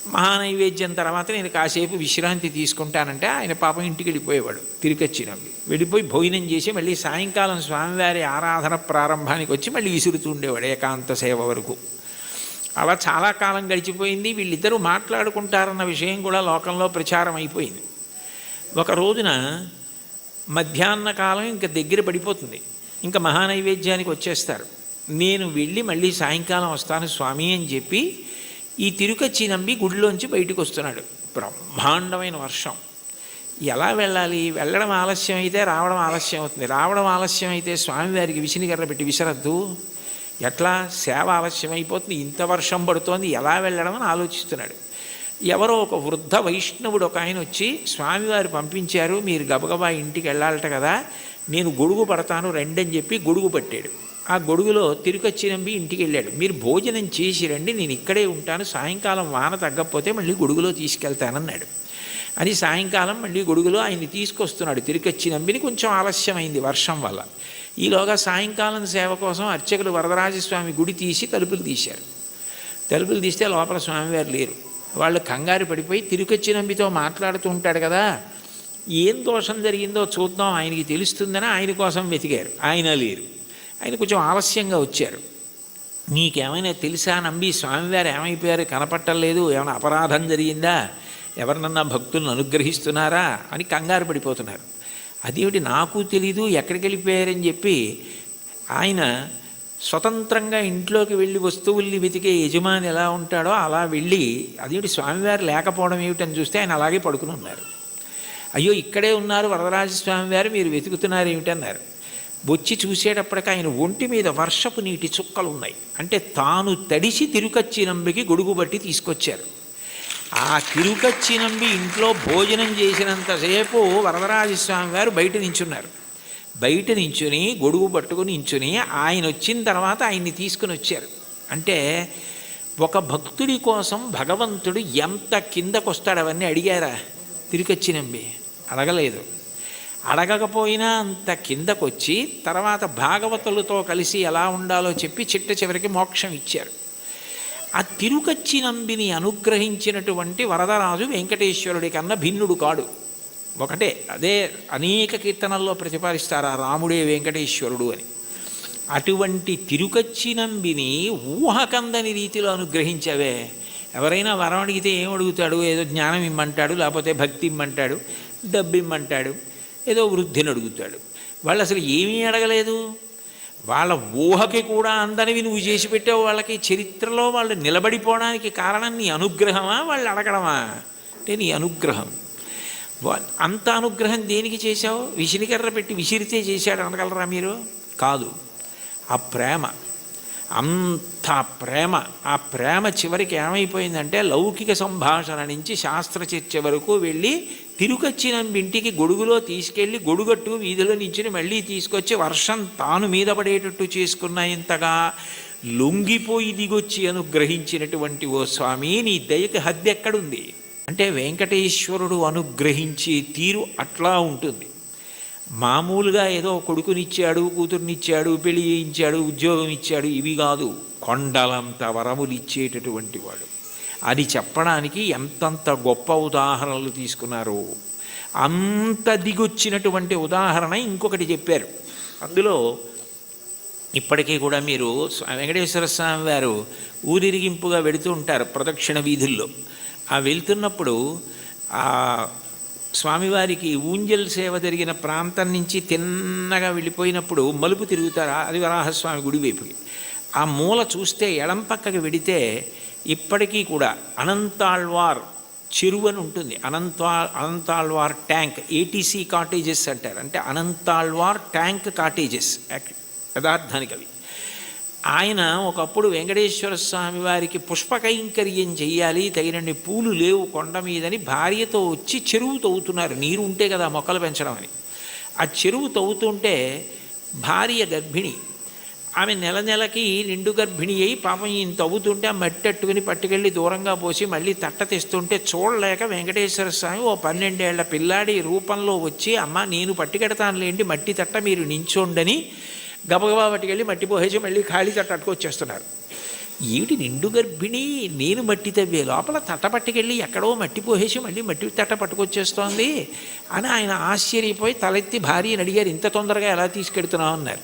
మహానైవేద్యం తర్వాత నేను కాసేపు విశ్రాంతి తీసుకుంటానంటే ఆయన పాపం ఇంటికి వెళ్ళిపోయేవాడు. తిరిగొచ్చినవి వెళ్ళిపోయి భోజనం చేసి మళ్ళీ సాయంకాలం స్వామివారి ఆరాధన ప్రారంభానికి వచ్చి మళ్ళీ విసురుతూ ఉండేవాడు ఏకాంత సేవ వరకు. అలా చాలా కాలం గడిచిపోయింది. వీళ్ళిద్దరూ మాట్లాడుకుంటారన్న విషయం కూడా లోకంలో ప్రచారం అయిపోయింది. ఒక రోజున మధ్యాహ్న కాలం ఇంకా దగ్గర పడిపోతుంది, ఇంకా మహానైవేద్యానికి వచ్చేస్తారు. నేను వెళ్ళి మళ్ళీ సాయంకాలం వస్తాను స్వామి అని చెప్పి ఈ తిరుకచ్చి నంబి గుడిలోంచి బయటకు వస్తున్నాడు. బ్రహ్మాండమైన వర్షం. ఎలా వెళ్ళాలి? వెళ్ళడం ఆలస్యం అయితే రావడం ఆలస్యం అవుతుంది. రావడం ఆలస్యం అయితే స్వామివారికి విసినిగర్ర పెట్టి విసరద్దు, ఎట్లా సేవ ఆలస్యం అయిపోతుంది, ఇంత వర్షం పడుతోంది, ఎలా వెళ్ళడం అని ఆలోచిస్తున్నాడు. ఎవరో ఒక వృద్ధ వైష్ణవుడు ఒక ఆయన వచ్చి, స్వామివారు పంపించారు, మీరు గబగబా ఇంటికి వెళ్ళాలట కదా, నేను గొడుగు పడతాను రెండని చెప్పి గొడుగు పట్టాడు. ఆ గొడుగులో తిరుకచ్చి నంబి ఇంటికి వెళ్ళాడు. మీరు భోజనం చేసి రండి, నేను ఇక్కడే ఉంటాను, సాయంకాలం వాన తగ్గకపోతే మళ్ళీ గొడుగులో తీసుకెళ్తానన్నాడు. అని సాయంకాలం మళ్ళీ గొడుగులో ఆయన్ని తీసుకొస్తున్నాడు తిరుకచ్చి నంబిని. కొంచెం ఆలస్యమైంది వర్షం వల్ల. ఈలోగా సాయంకాలం సేవ కోసం అర్చకులు వరదరాజస్వామి గుడి తీసి తలుపులు తీశారు. తలుపులు తీస్తే లోపల స్వామివారు లేరు. వాళ్ళు కంగారు పడిపోయి తిరుకచ్చి నంబితో మాట్లాడుతూ ఉంటాడు కదా, ఏం దోషం జరిగిందో చూద్దాం ఆయనకి తెలుస్తుందని ఆయన కోసం వెతికారు. ఆయన లేరు. ఆయన కొంచెం ఆలస్యంగా వచ్చారు. నీకేమైనా తెలుసా నంబి, స్వామివారు ఏమైపోయారు, కనపట్టలేదు, ఏమైనా అపరాధం జరిగిందా, ఎవరినన్నా భక్తులను అనుగ్రహిస్తున్నారా అని కంగారు పడిపోతున్నారు. అదేమిటి నాకు తెలీదు, ఎక్కడికి వెళ్ళిపోయారని చెప్పి ఆయన స్వతంత్రంగా ఇంట్లోకి వెళ్ళి వస్తువుల్ని వెతికే యజమాని ఎలా ఉంటాడో అలా వెళ్ళి, అదేమిటి స్వామివారు లేకపోవడం ఏమిటని చూస్తే ఆయన అలాగే పడుకుని ఉన్నారు. అయ్యో ఇక్కడే ఉన్నారు వరదరాజస్వామివారు, మీరు వెతుకుతున్నారు ఏమిటన్నారు. వచ్చి చూసేటప్పటికి ఆయన ఒంటి మీద వర్షపు నీటి చుక్కలు ఉన్నాయి. అంటే తాను తడిసి తిరుకచ్చి నంబికి గొడుగు బట్టి తీసుకొచ్చారు. ఆ తిరుకచ్చి నంబి ఇంట్లో భోజనం చేసినంతసేపు వరదరాజస్వామి వారు బయట నించున్నారు. బయట నించుని గొడుగు పట్టుకుని నించుని ఆయన వచ్చిన తర్వాత ఆయన్ని తీసుకుని వచ్చారు. అంటే ఒక భక్తుడి కోసం భగవంతుడు ఎంత కిందకొస్తాడు అవన్నీ అడిగారా తిరుకచ్చి నంబి? అడగలేదు. అడగకపోయినా అంత కిందకొచ్చి తర్వాత భాగవతులతో కలిసి ఎలా ఉండాలో చెప్పి చిట్ట చివరికి మోక్షం ఇచ్చారు. ఆ తిరుకచ్చి నంబిని అనుగ్రహించినటువంటి వరదరాజు వెంకటేశ్వరుడి కన్నా భిన్నుడు కాడు. ఒకటే, అదే అనేక కీర్తనల్లో ప్రతిపాదిస్తారు ఆ రాముడే వెంకటేశ్వరుడు అని. అటువంటి తిరుకచ్చి నంబిని ఊహకందని రీతిలో అనుగ్రహించవే. ఎవరైనా వరం అడిగితే ఏం అడుగుతాడు? ఏదో జ్ఞానం ఇమ్మంటాడు, లేకపోతే భక్తి ఇమ్మంటాడు, డబ్బు ఇమ్మంటాడు, ఏదో వృద్ధిని అడుగుతాడు. వాళ్ళు అసలు ఏమీ అడగలేదు. వాళ్ళ ఊహకి కూడా అందనివి నువ్వు చేసి పెట్టావు. వాళ్ళకి చరిత్రలో వాళ్ళు నిలబడిపోవడానికి కారణం నీ అనుగ్రహమా, వాళ్ళు అడగడమా? అంటే నీ అనుగ్రహం. అంత అనుగ్రహం దేనికి చేశావు? విసినికర్ర పెట్టి విసిరితే చేశాడు అనగలరా మీరు? కాదు. ఆ ప్రేమ, అంత ప్రేమ. ఆ ప్రేమ చివరికి ఏమైపోయిందంటే లౌకిక సంభాషణ నుంచి శాస్త్ర చర్చ వరకు వెళ్ళి తిరుకచ్చి నంబి ఇంటికి గొడుగులో తీసుకెళ్ళి గొడుగట్టు వీధిలో నుంచి మళ్ళీ తీసుకొచ్చి వర్షం తాను మీద పడేటట్టు చేసుకున్న ఇంతగా లొంగిపోయి దిగొచ్చి అనుగ్రహించినటువంటి ఓ స్వామి, నీ దయకి హద్దు ఎక్కడుంది? అంటే వెంకటేశ్వరుడు అనుగ్రహించే తీరు అట్లా ఉంటుంది. మామూలుగా ఏదో కొడుకునిచ్చాడు, కూతుర్నిచ్చాడు, పెళ్లి చేయించాడు, ఉద్యోగం ఇచ్చాడు, ఇవి కాదు. కొండలంత వరములు ఇచ్చేటటువంటి వాడు. అది చెప్పడానికి ఎంతంత గొప్ప ఉదాహరణలు తీసుకున్నారు. అంత దిగొచ్చినటువంటి ఉదాహరణ ఇంకొకటి చెప్పారు. అందులో ఇప్పటికీ కూడా మీరు వెంకటేశ్వర స్వామి వారు ఊరిరిగింపుగా వెళుతూ ఉంటారు ప్రదక్షిణ వీధుల్లో. ఆ వెళ్తున్నప్పుడు ఆ స్వామివారికి ఊంజల్ సేవ జరిగిన ప్రాంతం నుంచి తిన్నగా వెళ్ళిపోయినప్పుడు మలుపు తిరుగుతారు. అది వరాహస్వామి గుడి వైపుకి. ఆ మూల చూస్తే ఎడం పక్కకి వెడితే ఇప్పటికీ కూడా అనంతాళ్వార్ చెరువు అని ఉంటుంది. అనంతాళ్వార్ ట్యాంక్, ఏటీసీ కాటేజెస్ అంటారు. అంటే అనంతాళ్వార్ ట్యాంక్ కాటేజెస్ యథార్థానికి అవి. ఆయన ఒకప్పుడు వెంకటేశ్వర స్వామి వారికి పుష్పకైంకర్యం చెయ్యాలి, తగినన్ని పూలు లేవు కొండ మీదని భార్యతో వచ్చి చెరువు తవ్వుతున్నారు. నీరు ఉంటే కదా మొక్కలు పెంచడం అని. ఆ చెరువు తవ్వుతుంటే భార్య గర్భిణి. ఆమె నెల నెలకి నిండు గర్భిణి అయి పాపం ఈయన తవ్వుతుంటే ఆ మట్టి అట్టుకుని పట్టుకెళ్ళి దూరంగా పోసి మళ్ళీ తట్ట తెస్తుంటే చూడలేక వెంకటేశ్వర స్వామి ఓ 12 ఏళ్ల పిల్లాడి రూపంలో వచ్చి, అమ్మ నేను పట్టుకెడతానులేండి మట్టి తట్ట మీరు నించోండని గబగబా పట్టుకెళ్ళి మట్టి పోసేసి మళ్ళీ ఖాళీ తట్ట అట్టుకొచ్చేస్తున్నారు. ఏమిటి నిండు గర్భిణి, నేను మట్టి తవ్వే లోపల తట్ట పట్టుకెళ్ళి ఎక్కడో మట్టి పోసేసి మళ్ళీ మట్టి తట్ట పట్టుకొచ్చేస్తోంది అని ఆయన ఆశ్చర్యపోయి తలెత్తి భార్యని అడిగారు, ఇంత తొందరగా ఎలా తీసుకెడుతున్నావు అన్నారు.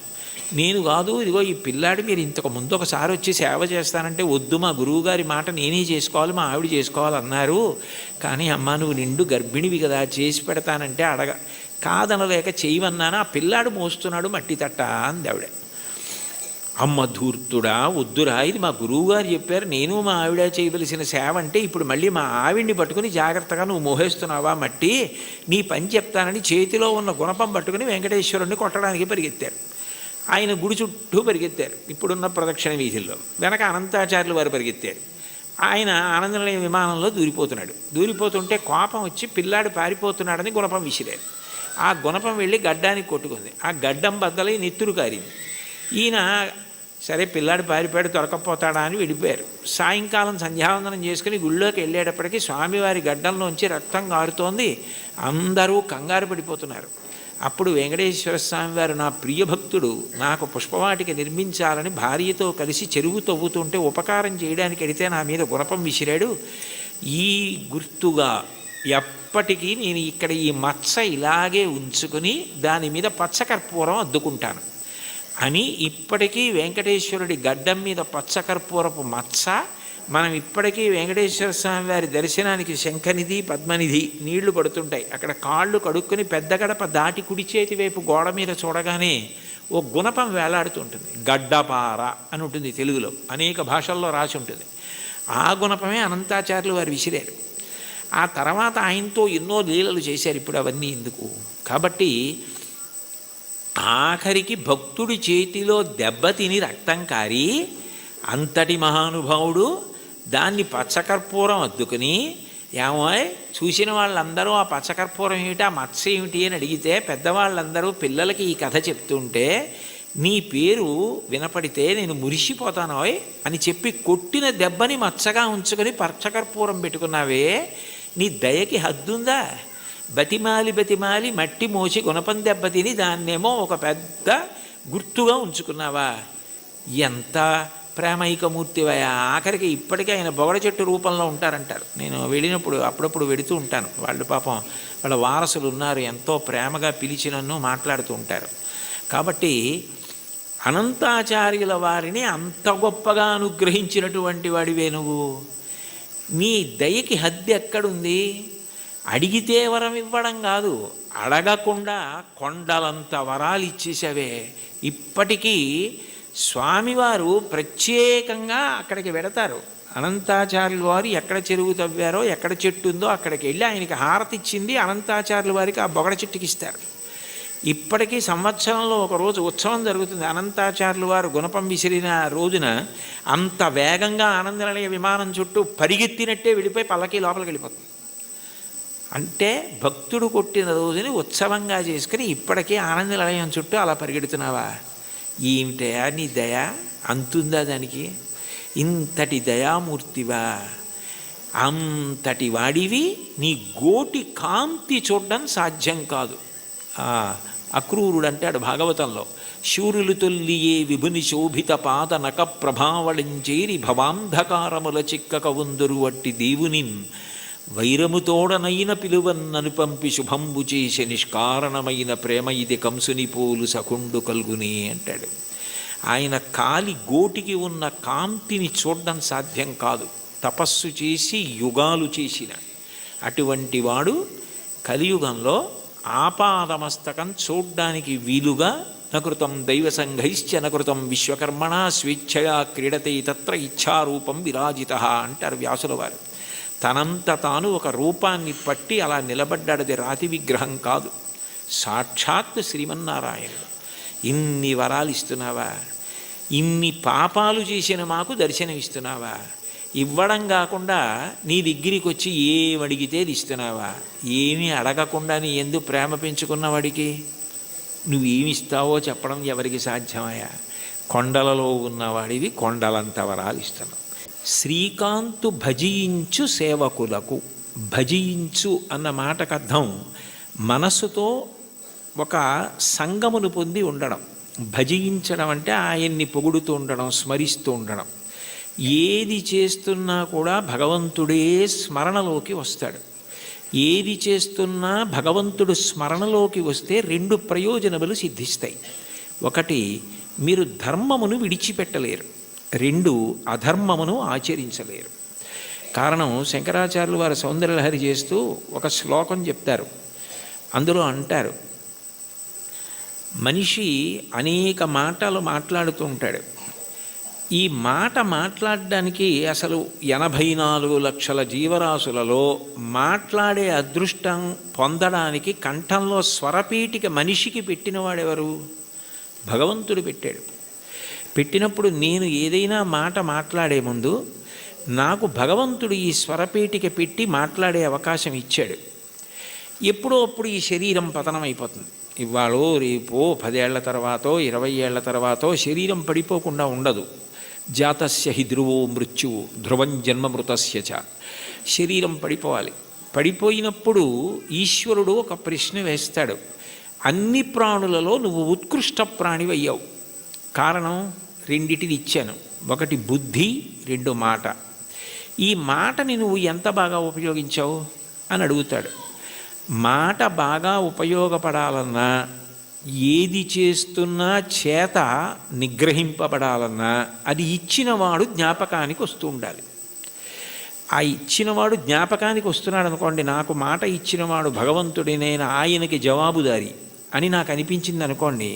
నేను కాదు, ఇదిగో ఈ పిల్లాడు మీరు ఇంతకు ముందు ఒకసారి వచ్చి సేవ చేస్తానంటే వద్దు, మా గురువుగారి మాట నేనే చేసుకోవాలి, మా ఆవిడ చేసుకోవాలన్నారు. కానీ అమ్మ నువ్వు నిండు గర్భిణివి కదా, చేసి పెడతానంటే కాదనలేక చేయమన్నాను, ఆ పిల్లాడు మోస్తున్నాడు మట్టి తట్ట అంది ఆవిడ. అమ్మ ధూర్తుడా, వద్దురా, ఇది మా గురువుగారు చెప్పారు, నేను మా ఆవిడ చేయవలసిన సేవ అంటే ఇప్పుడు మళ్ళీ మా ఆవిడ్ని పట్టుకుని జాగ్రత్తగా నువ్వు మోహేస్తున్నావా మట్టి, నీ పని చెప్తానని చేతిలో ఉన్న గుణపం పట్టుకుని వెంకటేశ్వరుణ్ణి కొట్టడానికి పరిగెత్తారు. ఆయన గుడి చుట్టూ పరిగెత్తారు, ఇప్పుడున్న ప్రదక్షిణ వీధుల్లో. వెనక అనంతాచార్యులు వారు పరిగెత్తారు. ఆయన ఆనందనిలయ విమానంలో దూరిపోతుంటే కోపం వచ్చి పిల్లాడు పారిపోతున్నాడని గుణపం విసిరారు. ఆ గుణపం వెళ్ళి గడ్డానికి కొట్టుకుంది. ఆ గడ్డం బద్దలై నెత్తురు కారింది. ఈయన సరే పిల్లాడు పారిపోయాడు, దొరకపోతాడా అని వెళ్ళిపోయారు. సాయంకాలం సంధ్యావందనం చేసుకుని గుళ్ళోకి వెళ్ళేటప్పటికీ స్వామివారి గడ్డంలోంచి రక్తం కారుతోంది. అందరూ కంగారు పడిపోతున్నారు. అప్పుడు వెంకటేశ్వర స్వామి వారు, నా ప్రియభక్తుడు నాకు పుష్పవాటిక నిర్మించాలని భార్యతో కలిసి చెరువు తవ్వుతుంటే ఉపకారం చేయడానికి వెడితే నా మీద గుణపం విసిరాడు. ఈ గుర్తుగా ఎప్పటికీ నేను ఇక్కడ ఈ మచ్చ ఇలాగే ఉంచుకుని దాని మీద పచ్చకర్పూరం అద్దుకుంటాను అని ఇప్పటికీ వెంకటేశ్వరుడి గడ్డం మీద పచ్చకర్పూరపు మచ్చ. మనం ఇప్పటికీ వెంకటేశ్వర స్వామి వారి దర్శనానికి శంఖనిధి పద్మనిధి నీళ్లు పడుతుంటాయి. అక్కడ కాళ్ళు కడుక్కొని పెద్ద గడప దాటి కుడి చేతి వైపు గోడ మీద చూడగానే ఓ గుణపం వేలాడుతుంటుంది. గడ్డపార అని ఉంటుంది తెలుగులో, అనేక భాషల్లో రాసి ఉంటుంది. ఆ గుణపమే అనంతాచార్యులు వారు విసిరారు. ఆ తర్వాత ఆయనతో ఎన్నో లీలలు చేశారు. ఇప్పుడు అవన్నీ ఎందుకు కాబట్టి ఆఖరికి భక్తుడి చేతిలో దెబ్బతిని రక్తం కారి అంతటి మహానుభావుడు దాన్ని పచ్చకర్పూరం అద్దుకుని, ఏమో చూసిన వాళ్ళందరూ ఆ పచ్చకర్పూరం ఏమిటి, ఆ మత్స ఏమిటి అని అడిగితే పెద్దవాళ్ళందరూ పిల్లలకి ఈ కథ చెప్తుంటే నీ పేరు వినపడితే నేను మురిసిపోతానోయ్ అని చెప్పి కొట్టిన దెబ్బని మచ్చగా ఉంచుకొని పచ్చకర్పూరం పెట్టుకున్నావే, నీ దయకి హద్దుందా? బతిమాలి మట్టి మోసి గుణపం దెబ్బతిని దాన్నేమో ఒక పెద్ద గుర్తుగా ఉంచుకున్నావా? ఎంత ప్రేమైకమూర్తివయా! ఆఖరికి ఇప్పటికీ ఆయన బొగడ చెట్టు రూపంలో ఉంటారంటారు. నేను వెళ్ళినప్పుడు అప్పుడప్పుడు వెడుతూ ఉంటాను. వాళ్ళు పాపం వాళ్ళ వారసులు ఉన్నారు, ఎంతో ప్రేమగా పిలిచి నన్ను మాట్లాడుతూ ఉంటారు. కాబట్టి అనంతాచార్యుల వారిని అంత గొప్పగా అనుగ్రహించినటువంటి వాడివే నువ్వు. నీ దయకి హద్దు ఎక్కడుంది? అడిగితే వరం ఇవ్వడం కాదు, అడగకుండా కొండలంత వరాలు ఇచ్చేసావే. ఇప్పటికీ స్వామివారు ప్రత్యేకంగా అక్కడికి వెడతారు. అనంతాచార్యుల వారు ఎక్కడ చెరువు తవ్వారో, ఎక్కడ చెట్టు ఉందో అక్కడికి వెళ్ళి ఆయనకి హారతి ఇచ్చింది అనంతాచార్యుల వారికి ఆ బొగడ చెట్టుకి ఇస్తారు. ఇప్పటికీ సంవత్సరంలో ఒక రోజు ఉత్సవం జరుగుతుంది. అనంతాచార్యుల వారు గుణపం విసిరిన రోజున అంత వేగంగా ఆనందనిలయ విమానం చుట్టూ పరిగెత్తినట్టే వెళ్ళిపోయి పల్లకి లోపలికి వెళ్ళిపోతుంది. అంటే భక్తుడు కొట్టిన రోజుని ఉత్సవంగా చేసుకుని ఇప్పటికీ ఆనందనిలయం చుట్టూ అలా పరిగెడుతున్నావా? ఏమిటయా నీ దయ, అంతుందా దానికి? ఇంతటి దయామూర్తివా, అంతటి వాడివి, నీ గోటి కాంతి చూడడం సాధ్యం కాదు. అక్రూరుడు అంటాడు భాగవతంలో, శూరులు తొల్లియే విభుని శోభిత పాద నక ప్రభావళంచేరి భవాంధకారముల చిక్కక ఉందురు వట్టి దేవునిన్ వైరముతోడనైన పిలువన్నను పంపి శుభంబు చేసే నిష్కారణమైన ప్రేమ ఇది కంసుని పోలు సకుండు కల్గుని అంటాడు. ఆయన కాలి గోటికి ఉన్న కాంతిని చూడడం సాధ్యం కాదు. తపస్సు చేసి యుగాలు చేసిన అటువంటి వాడు కలియుగంలో ఆపాదమస్తకం చూడ్డానికి వీలుగా నకృతం దైవసంఘైశ్చ నకృతం విశ్వకర్మణ స్వేచ్ఛయా క్రీడతే తత్ర ఇచ్ఛారూపం విరాజిత అంటారు వ్యాసుల వారు. తనంత తాను ఒక రూపాన్ని పట్టి అలా నిలబడ్డాడది రాతి విగ్రహం కాదు, సాక్షాత్ శ్రీమన్నారాయణుడు. ఇన్ని వరాలు ఇస్తున్నావా? ఇన్ని పాపాలు చేసిన మాకు దర్శనమిస్తున్నావా? ఇవ్వడం కాకుండా నీ దగ్గరికి వచ్చి ఏం అడిగితే అది ఇస్తున్నావా? ఏమీ అడగకుండా నీ ఎందు ప్రేమ పెంచుకున్నవాడికి నువ్వేమిస్తావో చెప్పడం ఎవరికి సాధ్యమయ్యా? కొండలలో ఉన్నవాడివి కొండలంత వరాలు ఇస్తున్నావు. శ్రీకాంతు భజించు సేవకులకు. భజించు అన్న మాటకు అర్థం మనస్సుతో ఒక సంగమును పొంది ఉండడం. భజించడం అంటే ఆయన్ని పొగుడుతూ ఉండడం, స్మరిస్తూ ఉండడం. ఏది చేస్తున్నా కూడా భగవంతుడే స్మరణలోకి వస్తాడు. ఏది చేస్తున్నా భగవంతుడు స్మరణలోకి వస్తే 2 ప్రయోజనములు సిద్ధిస్తాయి. ఒకటి, మీరు ధర్మమును విడిచిపెట్టలేరు. 2, అధర్మమును ఆచరించలేరు. కారణం, శంకరాచార్యులు వారు సౌందర్యలహరి చేస్తూ ఒక శ్లోకం చెప్తారు. అందులో అంటారు, మనిషి అనేక మాటలు మాట్లాడుతూ ఉంటాడు. ఈ మాట మాట్లాడడానికి అసలు 84 లక్షల జీవరాశులలో మాట్లాడే అదృష్టం పొందడానికి కంఠంలో స్వరపీఠిక మనిషికి పెట్టినవాడెవరు? భగవంతుడు పెట్టాడు. పెట్టినప్పుడు నేను ఏదైనా మాట మాట్లాడే ముందు నాకు భగవంతుడు ఈ స్వరపీఠిక పెట్టి మాట్లాడే అవకాశం ఇచ్చాడు. ఎప్పుడో అప్పుడు ఈ శరీరం పతనం అయిపోతుంది. ఇవాళో రేపో 10 ఏళ్ల తర్వాతో 20 ఏళ్ల తర్వాతో శరీరం పడిపోకుండా ఉండదు. జాతస్య హి ధ్రువో మృత్యువు ధ్రువం జన్మమృతస్య చ. శరీరం పడిపోవాలి. పడిపోయినప్పుడు ఈశ్వరుడు ఒక ప్రశ్న వేస్తాడు. అన్ని ప్రాణులలో నువ్వు ఉత్కృష్ట ప్రాణివయ్యావు. కారణం, 2 ఇచ్చాను. 1 బుద్ధి, 2 మాట. ఈ మాటని నువ్వు ఎంత బాగా ఉపయోగించావు అని అడుగుతాడు. మాట బాగా ఉపయోగపడాలన్నా, ఏది చేస్తున్నా చేత నిగ్రహింపబడాలన్నా అది ఇచ్చినవాడు జ్ఞాపకానికి వస్తూ ఉండాలి. ఆ ఇచ్చినవాడు జ్ఞాపకానికి వస్తున్నాడు అనుకోండి, నాకు మాట ఇచ్చినవాడు భగవంతుడి, నేను ఆయనకి జవాబుదారి అని నాకు అనిపించింది అనుకోండి,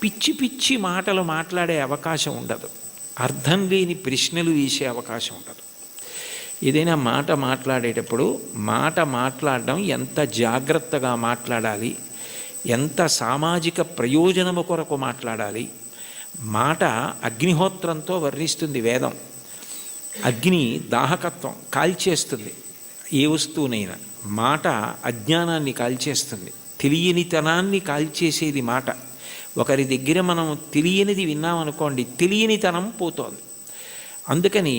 పిచ్చి పిచ్చి మాటలు మాట్లాడే అవకాశం ఉండదు. అర్థం లేని ప్రశ్నలు వేసే అవకాశం ఉండదు. ఏదైనా మాట మాట్లాడేటప్పుడు మాట మాట్లాడడం ఎంత జాగ్రత్తగా మాట్లాడాలి, ఎంత సామాజిక ప్రయోజనము కొరకు మాట్లాడాలి. మాట అగ్నిహోత్రంతో వర్ణిస్తుంది వేదం. అగ్ని దాహకత్వం కాల్చేస్తుంది ఏ వస్తువునైనా. మాట అజ్ఞానాన్ని కాల్చేస్తుంది, తెలియనితనాన్ని కాల్చేసేది మాట. ఒకరి దగ్గర మనం తెలియనిది విన్నామనుకోండి, తెలియనితనం పోతోంది. అందుకని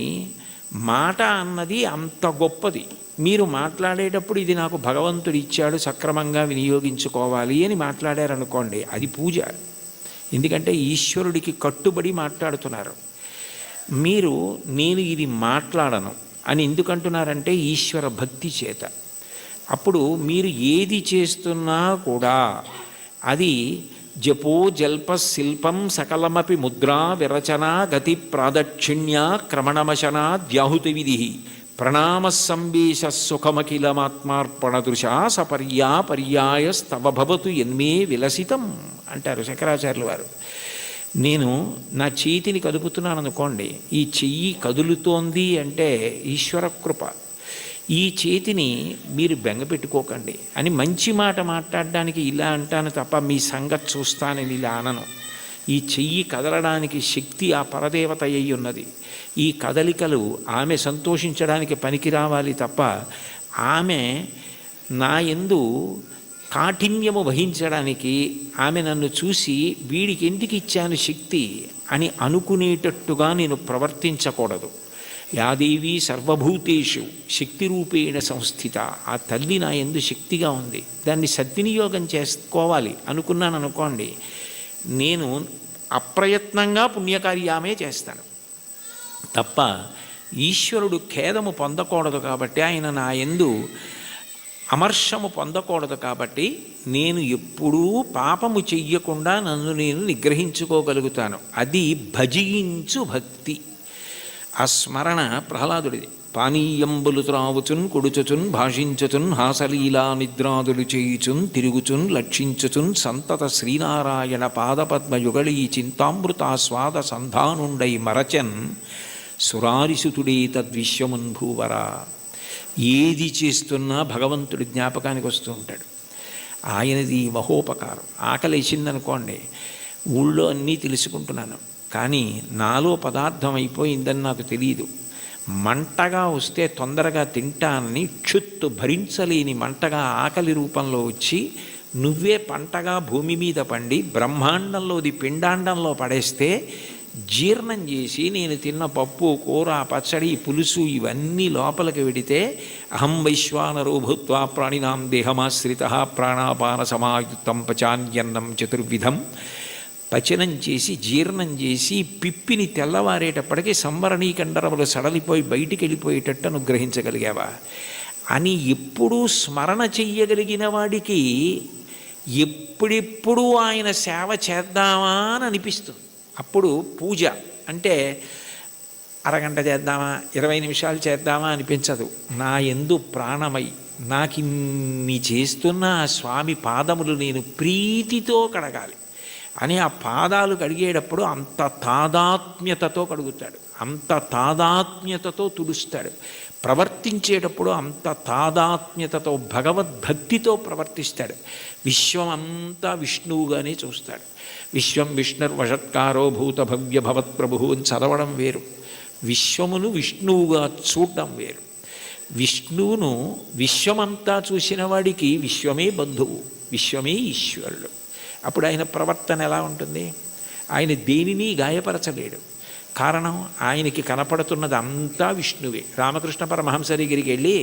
మాట అన్నది అంత గొప్పది. మీరు మాట్లాడేటప్పుడు ఇది నాకు భగవంతుడు ఇచ్చాడు, సక్రమంగా వినియోగించుకోవాలి అని మాట్లాడారనుకోండి, అది పూజ. ఎందుకంటే ఈశ్వరుడికి కట్టుబడి మాట్లాడుతున్నారు. మీరు నేను ఇది మాట్లాడను అని ఎందుకంటున్నారంటే ఈశ్వర భక్తి చేత. అప్పుడు మీరు ఏది చేస్తున్నా కూడా అది జపో జల్ప శిల్పం సకలమపి ముద్రా విరచన గతి ప్రాదక్షిణ్య క్రమణమశన ద్యాహుతి విధి ప్రణామ సంవేశ సుఖమఖిలమాత్మార్పణదృశ సపర్యా పర్యాయ స్తవ భవతు ఎన్మే విలసితం అంటారు శంకరాచార్యులు వారు. నేను నా చేతిని కదుపుతున్నాను అనుకోండి, ఈ చెయ్యి కదులుతోంది అంటే ఈశ్వర కృప. ఈ చేతిని మీరు బెంగపెట్టుకోకండి అని మంచి మాట మాట్లాడడానికి ఇలా అంటాను తప్ప మీ సంగతి చూస్తానని ఇలా అనను. ఈ చెయ్యి కదలడానికి శక్తి ఆ పరదేవత అయి ఉన్నది. ఈ కదలికలు ఆమె సంతోషించడానికి పనికి రావాలి తప్ప ఆమె నా యందు కాఠిన్యము వహించడానికి, ఆమె నన్ను చూసి వీడికి ఎందుకు ఇచ్చాను శక్తి అని అనుకునేటట్టుగా నేను ప్రవర్తించకూడదు. యాదేవి సర్వభూతేషు శక్తి రూపేణ సంస్థిత. ఆ తల్లి నా యందు శక్తిగా ఉంది, దాన్ని సద్వినియోగం చేసుకోవాలి అనుకున్నాను అనుకోండి, నేను అప్రయత్నంగా పుణ్యకార్యామే చేస్తాను తప్ప ఈశ్వరుడు ఖేదము పొందకూడదు. కాబట్టి ఆయన నా యందు అమర్షము పొందకూడదు. కాబట్టి నేను ఎప్పుడూ పాపము చెయ్యకుండా నన్ను నేను నిగ్రహించుకోగలుగుతాను. అది భజించు భక్తి. ఆ స్మరణ ప్రహ్లాదుడిది. పానీయంబులు త్రావుచున్ కొడుచుచున్ భాషించుచున్ హాసలీలా నిద్రాదులు చేయుచున్ తిరుగుచున్ లక్షించుచున్ సంతత శ్రీనారాయణ పాదపద్మయుగళీ చింతామృతాస్వాద సంధానుండై మరచన్ సురారిసుతుడే తద్విశ్వమున్ భూవరా. ఏది చేస్తున్నా భగవంతుడి జ్ఞాపకానికి వస్తూ ఉంటాడు. ఆయనది మహోపకారం. ఆకలి వేసిందనుకోండి, ఊళ్ళో అన్నీ తెలుసుకుంటున్నాను, కానీ నాలో పదార్థం అయిపోయిందని నాకు తెలియదు. మంటగా వస్తే తొందరగా తింటానని క్షుత్తు భరించలేని మంటగా ఆకలి రూపంలో వచ్చి నువ్వే పంటగా భూమి మీద పండి బ్రహ్మాండంలోది పిండాండంలో పడేస్తే జీర్ణం చేసి నేను తిన్న పప్పు కూర పచ్చడి పులుసు ఇవన్నీ లోపలికి వెడితే అహం వైశ్వానరో భూత్వా ప్రాణినాం దేహమాశ్రిత ప్రాణాపాన సమాయుక్తం పచాన్యన్నం చతుర్విధం పచనం చేసి జీర్ణం చేసి పిప్పిని తెల్లవారేటప్పటికీ సంవరణీకండరములు సడలిపోయి బయటికి వెళ్ళిపోయేటట్టు అనుగ్రహించగలిగావా అని ఎప్పుడూ స్మరణ చెయ్యగలిగిన వాడికి ఎప్పుడెప్పుడు ఆయన సేవ చేద్దామా అని అనిపిస్తుంది. అప్పుడు పూజ అంటే అరగంట చేద్దామా 20 నిమిషాలు చేద్దామా అనిపించదు. నా యందు ప్రాణమై నాకిన్ని చేస్తున్న ఆ స్వామి పాదములు నేను ప్రీతితో కడగాలి అని ఆ పాదాలు కడిగేటప్పుడు అంత తాదాత్మ్యతతో కడుగుతాడు, అంత తాదాత్మ్యతతో తుడుస్తాడు. ప్రవర్తించేటప్పుడు అంత తాదాత్మ్యతతో భగవద్భక్తితో ప్రవర్తిస్తాడు. విశ్వమంతా విష్ణువుగానే చూస్తాడు. విశ్వం విష్ణుర్వషత్కారో భూత భవ్య భవత్ప్రభు అని చదవడం వేరు, విశ్వమును విష్ణువుగా చూడడం వేరు. విష్ణువును విశ్వమంతా చూసిన వాడికి విశ్వమే బంధువు, విశ్వమే ఈశ్వరుడు. అప్పుడు ఆయన ప్రవర్తన ఎలా ఉంటుంది? ఆయన దేనిని గాయపరచలేడు. కారణం ఆయనకి కనపడుతున్నది అంతా విష్ణువే. రామకృష్ణ పరమహంస దగ్గరికి వెళ్ళి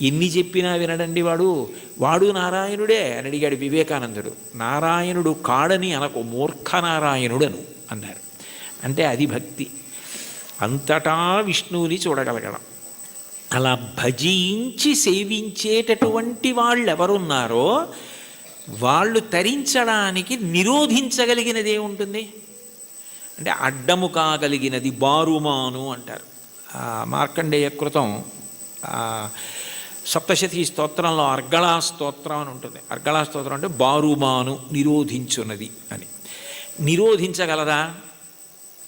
ఎన్ని చెప్పినా వినడండి వాడు నారాయణుడే అని అడిగాడు వివేకానందుడు. నారాయణుడు కాడని అనకు, మూర్ఖ నారాయణుడను అన్నారు. అంటే అది భక్తి, అంతటా విష్ణువుని చూడగలగడం. అలా భజించి సేవించేటటువంటి వాళ్ళు ఎవరున్నారో వాళ్ళు తరించడానికి నిరోధించగలిగినది ఏముంటుంది అంటే అడ్డము కాగలిగినది బారుమాను అంటారు. మార్కండేయ కృతం సప్తశతి స్తోత్రంలో అర్గళా స్తోత్రం అని ఉంటుంది. అర్గళా స్తోత్రం అంటే బారుమాను నిరోధించున్నది అని. నిరోధించగలరా?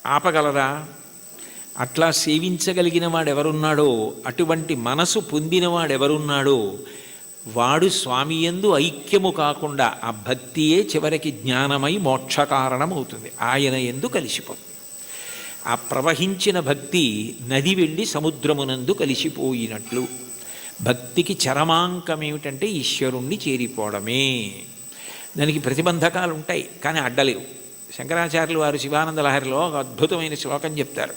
ఆపగలరా? అట్లా సేవించగలిగిన వాడెవరున్నాడో, అటువంటి మనసు పొందినవాడెవరున్నాడో వాడు స్వామి యందు ఐక్యము కాకుండా ఆ భక్తియే చివరికి జ్ఞానమై మోక్ష కారణమవుతుంది, ఆయన యందు కలిసిపోతుంది. ఆ ప్రవహించిన భక్తి నది వెళ్ళి సముద్రమునందు కలిసిపోయినట్లు. భక్తికి చరమాంకం ఏమిటంటే ఈశ్వరుణ్ణి చేరిపోవడమే. దానికి ప్రతిబంధకాలు ఉంటాయి కానీ అడ్డలేవు. శంకరాచార్యులు వారు శివానంద లహరిలో ఒక అద్భుతమైన శ్లోకం చెప్తారు.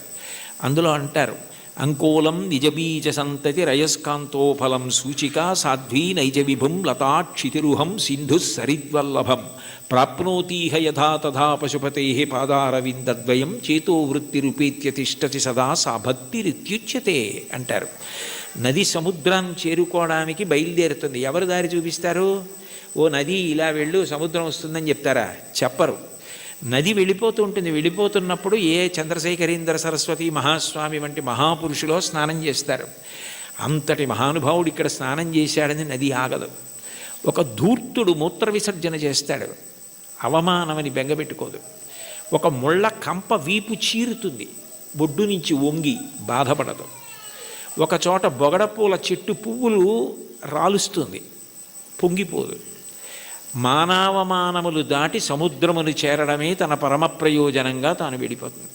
అందులో అంటారు, అంకోలం నిజబీజ సంతతి రయస్కాంతోఫలం సూచిక సాధ్వీ నైజ విభుం లతాక్షితిరుహం సింధు సరిద్వల్లభం ప్రాప్నోతీహ యథా తథా పశుపతే పాదారవిందద్వయం చేతో వృత్తిరుపేత్య తిష్టతి సదా సా భక్తిరిత్యుచ్యతే అంటారు. నది సముద్రాన్ని చేరుకోవడానికి బయలుదేరుతుంది. ఎవరు దారి చూపిస్తారు? ఓ నది ఇలా వెళ్ళు సముద్రం వస్తుందని చెప్తారా? చెప్పరు. నది వెళ్ళిపోతూ ఉంటుంది. వెళ్ళిపోతున్నప్పుడు ఏ చంద్రశేఖరేంద్ర సరస్వతి మహాస్వామి వంటి మహాపురుషులో స్నానం చేస్తారు. అంతటి మహానుభావుడు ఇక్కడ స్నానం చేశాడని నది ఆగదు. ఒక ధూర్తుడు మూత్ర విసర్జన చేస్తాడు, అవమానమని బెంగపెట్టుకోదు. ఒక ముళ్ళ కంప వీపు చీరుతుంది, బొడ్డు నుంచి వంగి బాధపడదు. ఒక చోట బొగడపూల చెట్టు పువ్వులు రాలుస్తుంది, పొంగిపోదు. మానవమానములు దాటి సముద్రమును చేరడమే తన పరమ ప్రయోజనంగా తాను వెళ్ళిపోతుంది.